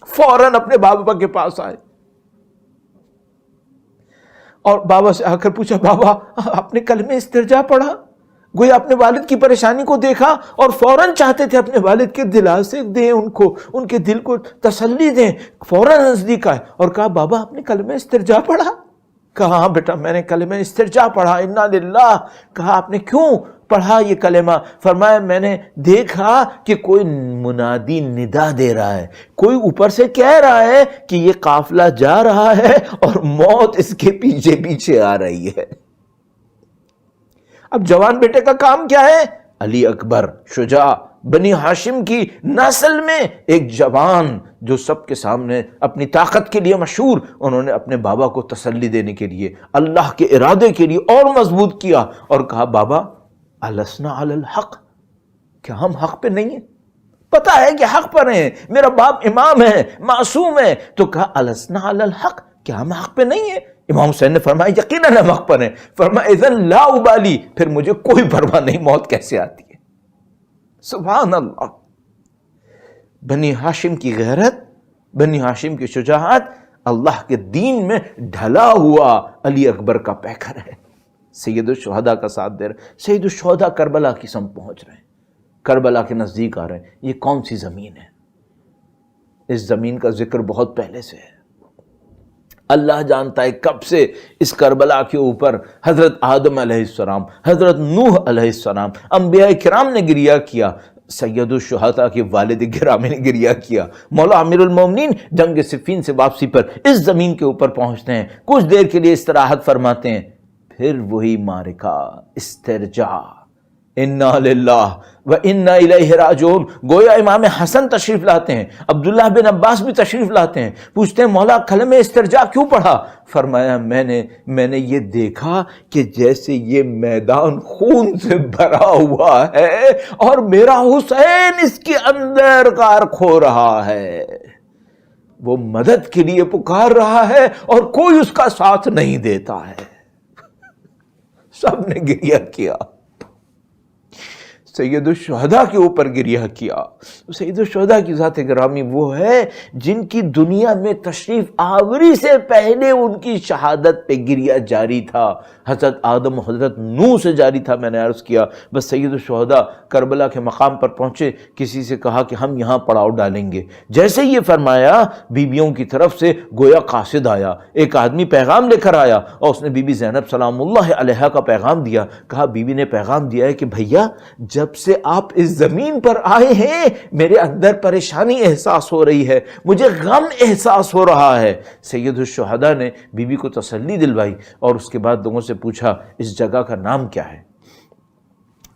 فوراً اپنے بابا کے پاس آئے اور بابا سے آ کر پوچھا، بابا آپ نے کلمہ استرجاع پڑھا؟ گویا اپنے والد کی پریشانی کو دیکھا اور فوراً چاہتے تھے اپنے والد کے دلاسے دیں، ان کو، ان کے دل کو تسلی دیں۔ فوراً نزدیک آئے اور کہا، بابا آپ نے کلمہ استرجاع پڑھا؟ کہا ہاں بیٹا میں نے کلمہ استرجاع پڑھا، انا للہ۔ کہا آپ نے کیوں پڑھا یہ کلمہ؟ فرمایا میں نے دیکھا کہ کوئی منادی ندا دے رہا ہے، کوئی اوپر سے کہہ رہا ہے کہ یہ قافلہ جا رہا ہے اور موت اس کے پیچھے پیچھے آ رہی ہے۔ اب جوان بیٹے کا کام کیا ہے؟ علی اکبر شجاع، بنی ہاشم کی نسل میں ایک جوان جو سب کے سامنے اپنی طاقت کے لیے مشہور، انہوں نے اپنے بابا کو تسلی دینے کے لیے، اللہ کے ارادے کے لیے اور مضبوط کیا اور کہا، بابا السنا علی الحق، کیا ہم حق پہ نہیں ہیں؟ پتہ ہے کہ حق پر ہیں، میرا باپ امام ہے، معصوم ہے، تو کہا السنا علی الحق، کیا ہم حق پہ نہیں ہیں؟ امام حسین نے فرمایا یقیناً ہم حق پر ہیں۔ فرمایا اذن لا ابالی، پھر مجھے کوئی پرواہ نہیں موت کیسے آتی ہے۔ سبحان اللہ، بنی ہاشم کی غیرت، بنی ہاشم کی شجاعت اللہ کے دین میں ڈھلا ہوا علی اکبر کا پیکر ہے۔ سید الشہداء کا ساتھ دے رہے، سید الشہداء کربلا کی سمت پہنچ رہے ہیں، کربلا کے نزدیک آ رہے ہیں۔ یہ کون سی زمین ہے؟ اس زمین کا ذکر بہت پہلے سے ہے، اللہ جانتا ہے کب سے اس کربلا کے اوپر حضرت آدم علیہ السلام، حضرت نوح علیہ السلام، انبیاء کرام نے گریہ کیا، سید الشہداء کے والد گرامی نے گریہ کیا۔ مولا امیر المومنین جنگ صفین سے واپسی پر اس زمین کے اوپر پہنچتے ہیں، کچھ دیر کے لیے استراحت فرماتے ہیں، پھر وہی معرکہ، استرجاع، انا للہ و انا الیہ راجعون۔ گویا امام حسن تشریف لاتے ہیں، عبداللہ بن عباس بھی تشریف لاتے ہیں، پوچھتے ہیں مولا کلمہ استرجاع کیوں پڑھا؟ فرمایا میں نے یہ دیکھا کہ جیسے یہ میدان خون سے بھرا ہوا ہے اور میرا حسین اس کے اندر غار کھو رہا ہے، وہ مدد کے لیے پکار رہا ہے اور کوئی اس کا ساتھ نہیں دیتا ہے۔ سب نے گریہ کیا، سید الشہداء کے اوپر گریہ کیا۔ سید الشہداء کی ذات گرامی وہ ہے جن کی دنیا میں تشریف آوری سے پہلے ان کی شہادت پہ گریہ جاری تھا، حضرت آدم و حضرت نوح سے جاری تھا۔ میں نے عرض کیا بس سید الشہداء کربلا کے مقام پر پہنچے، کسی سے کہا کہ ہم یہاں پڑاؤ ڈالیں گے، جیسے یہ فرمایا بیویوں کی طرف سے گویا قاصد آیا، ایک آدمی پیغام لے کر آیا اور اس نے بی بی زینب سلام اللہ علیہا کا پیغام دیا۔ کہا بیوی نے پیغام دیا ہے کہ بھیا جب سے آپ اس زمین پر آئے ہیں میرے اندر پریشانی احساس ہو رہی ہے، مجھے غم احساس ہو رہا ہے۔ سید الشہداء نے بیوی کو تسلی دلوائی اور اس کے بعد لوگوں سے پوچھا اس جگہ کا نام کیا ہے؟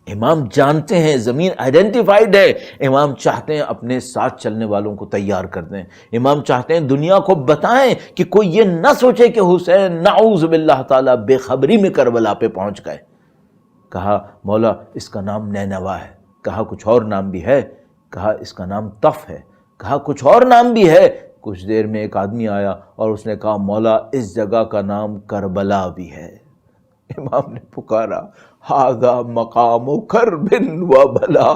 امام جانتے ہیں زمین آئیڈینٹیفائیڈ ہے، امام چاہتے ہیں اپنے ساتھ چلنے والوں کو تیار کر دیں، امام چاہتے ہیں دنیا کو بتائیں کہ کوئی یہ نہ سوچے کہ حسین نعوذ باللہ تعالی بے خبری میں کربلا پہ پہنچ گئے۔ کہا مولا اس کا نام نینوا ہے۔ کہا کچھ اور نام بھی ہے؟ کہا اس کا نام طف ہے۔ کہا کچھ اور نام بھی ہے؟ کچھ دیر میں ایک آدمی آیا اور اس نے کہا مولا اس جگہ کا نام کربلا بھی ہے۔ امام نے پکارا ھذا مقام کرب و بلا،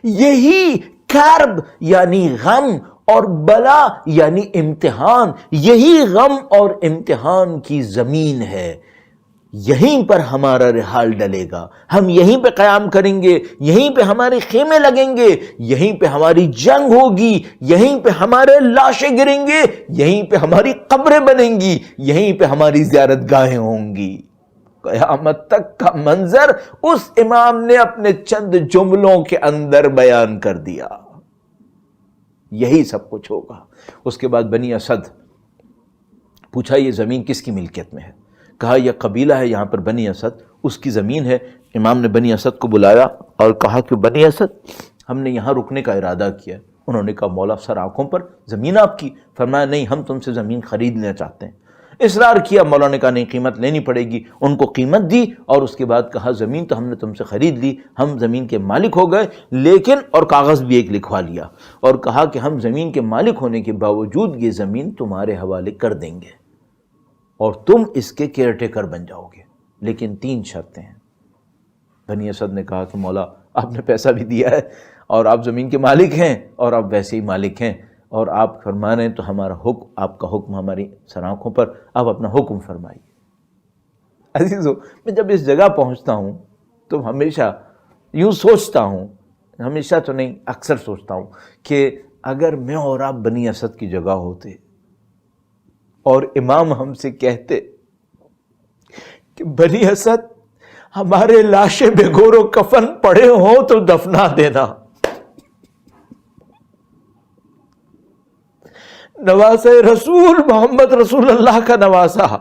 یہی کرب یعنی غم اور بلا یعنی امتحان، یہی غم اور امتحان کی زمین ہے۔ یہیں پر ہمارا رحال ڈلے گا، ہم یہیں پہ قیام کریں گے، یہیں پہ ہمارے خیمے لگیں گے، یہیں پہ ہماری جنگ ہوگی، یہیں پہ ہمارے لاشیں گریں گے، یہیں پہ ہماری قبریں بنیں گی، یہیں پہ ہماری زیارت گاہیں ہوں گی۔ قیامت تک کا منظر اس امام نے اپنے چند جملوں کے اندر بیان کر دیا۔ یہی سب کچھ ہوگا۔ اس کے بعد بنی اسد، پوچھا یہ زمین کس کی ملکیت میں ہے؟ کہا یہ قبیلہ ہے یہاں پر بنی اسد، اس کی زمین ہے۔ امام نے بنی اسد کو بلایا اور کہا کہ بنی اسد، ہم نے یہاں رکنے کا ارادہ کیا۔ انہوں نے کہا مولا سر آنکھوں پر، زمین آپ کی؟ فرمایا نہیں، ہم تم سے زمین خریدنا چاہتے ہیں۔ اصرار کیا، مولا نے کہا نہیں قیمت لینی پڑے گی، ان کو قیمت دی اور اس کے بعد کہا زمین تو ہم نے تم سے خرید لی، ہم زمین کے مالک ہو گئے، لیکن اور کاغذ بھی ایک لکھوا لیا اور کہا کہ ہم زمین کے مالک ہونے کے باوجود یہ زمین تمہارے حوالے کر دیں گے اور تم اس کے کیئر ٹیکر بن جاؤ گے، لیکن 3 شرطیں ہیں۔ بنی اسد نے کہا کہ مولا آپ نے پیسہ بھی دیا ہے اور آپ زمین کے مالک ہیں اور آپ ویسے ہی مالک ہیں، اور آپ فرما رہے ہیں تو ہمارا حکم، آپ کا حکم ہماری سرآنکھوں پر، آپ اپنا حکم فرمائیے۔ عزیزو، میں جب اس جگہ پہنچتا ہوں تو ہمیشہ یوں سوچتا ہوں، ہمیشہ تو نہیں اکثر سوچتا ہوں کہ اگر میں اور آپ بنی اسد کی جگہ ہوتے اور امام ہم سے کہتے کہ بنی اسد ہمارے لاشیں بے گور و کفن پڑے ہوں تو دفنا دینا، نواسہ رسول محمد رسول اللہ کا نواسہ،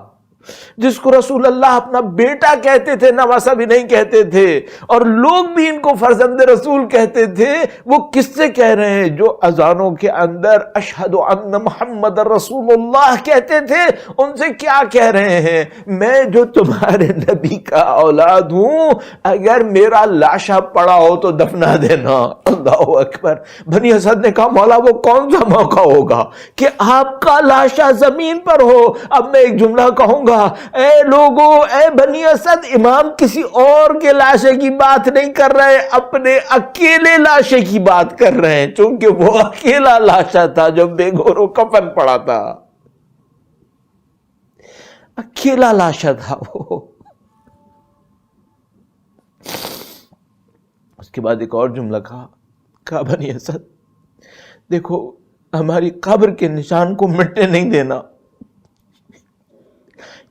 جس کو رسول اللہ اپنا بیٹا کہتے تھے، نواسہ بھی نہیں کہتے تھے، اور لوگ بھی ان کو فرزند رسول کہتے تھے، وہ کس سے کہہ رہے ہیں؟ جو اذانوں کے اندر اشہد ان محمد رسول اللہ کہتے تھے، ان سے کیا کہہ رہے ہیں؟ میں جو تمہارے نبی کا اولاد ہوں، اگر میرا لاشا پڑا ہو تو دفنا دینا۔ اللہ اکبر۔ بنی اسد نے کہا مولا وہ کون سا موقع ہوگا کہ آپ کا لاشا زمین پر ہو؟ اب میں ایک جملہ کہوں گا، اے لوگو، اے بنی اسد، امام کسی اور کے لاشے کی بات نہیں کر رہے، اپنے اکیلے لاشے کی بات کر رہے ہیں، چونکہ وہ اکیلا لاشا تھا جو بے گور و کفن پڑا تھا، اکیلا لاشا تھا وہ۔ اس کے بعد ایک اور جملہ کہا بنی اسد دیکھو، ہماری قبر کے نشان کو مٹنے نہیں دینا،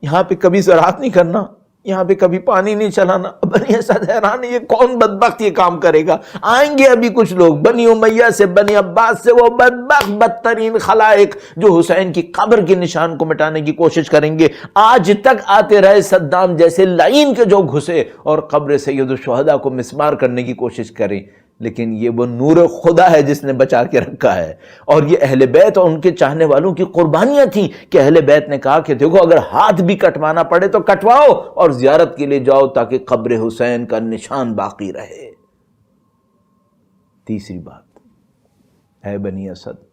یہاں پہ کبھی زراعت نہیں کرنا، یہاں پہ کبھی پانی نہیں چلانا۔ بنی اسد حیران، یہ کون بدبخت یہ کام کرے گا؟ آئیں گے ابھی کچھ لوگ بنی امیہ سے، بنی عباس سے، وہ بدبخت بدترین خلائق جو حسین کی قبر کے نشان کو مٹانے کی کوشش کریں گے۔ آج تک آتے رہے صدام جیسے لعین کے جو گھسے اور قبر سید الشہداء کو مسمار کرنے کی کوشش کریں، لیکن یہ وہ نور خدا ہے جس نے بچا کے رکھا ہے، اور یہ اہل بیت اور ان کے چاہنے والوں کی قربانیاں تھیں کہ اہل بیت نے کہا کہ دیکھو اگر ہاتھ بھی کٹوانا پڑے تو کٹواؤ اور زیارت کے لیے جاؤ تاکہ قبر حسین کا نشان باقی رہے۔ تیسری بات، اے بنی اسد،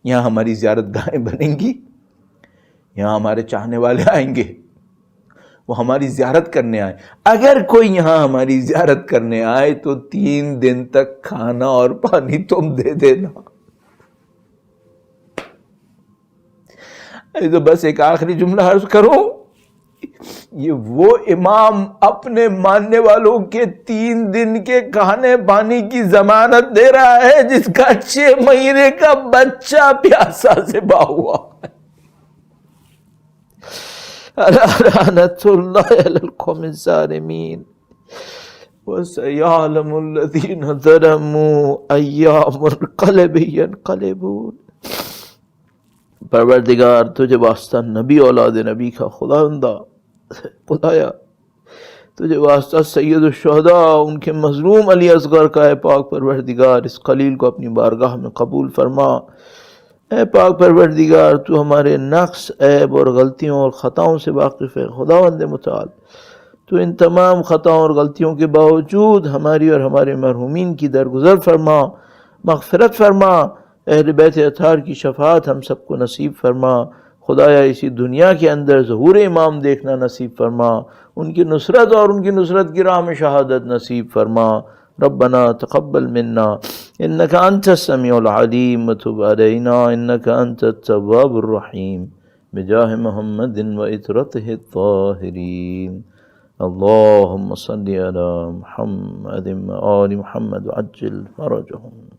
یہاں ہماری زیارت گاہیں بنیں گی، یہاں ہمارے چاہنے والے آئیں گے، وہ ہماری زیارت کرنے آئے، اگر کوئی یہاں ہماری زیارت کرنے آئے تو 3 دن تک کھانا اور پانی تم دے دینا۔ تو بس ایک آخری جملہ عرض کروں، یہ وہ امام اپنے ماننے والوں کے 3 دن کے کھانے پانی کی ضمانت دے رہا ہے جس کا 6 مہینے کا بچہ پیاسا ذبح ہوا۔ لعنت اللہ علی القوم الظالمین وسیعلم الذین ظلموا ای منقلب ینقلبون۔ پروردگار تجھے واسطہ نبی اولاد نبی کا خدایا تجھے واسطہ سید الشہداء ان کے مظلوم علی اصغر کا، اے پاک پروردگار اس خلیل کو اپنی بارگاہ میں قبول فرما۔ اے پاک پروردگار تو ہمارے نقص، عیب اور غلطیوں اور خطاؤں سے واقف ہے، خداوند متعال تو ان تمام خطاؤں اور غلطیوں کے باوجود ہماری اور ہمارے مرحومین کی درگزر فرما، مغفرت فرما، اہل بیت اطہار کی شفاعت ہم سب کو نصیب فرما۔ خدایا اسی دنیا کے اندر ظہور امام دیکھنا نصیب فرما، ان کی نصرت اور ان کی نصرت کی راہ میں شہادت نصیب فرما۔ ربنا تقبل منا انك انت السميع العليم وتب علينا انك انت التواب الرحيم بجاہ محمد وعطرته الطاہرین اللہم صلی علی محمد وآل محمد وعجل فرجهم.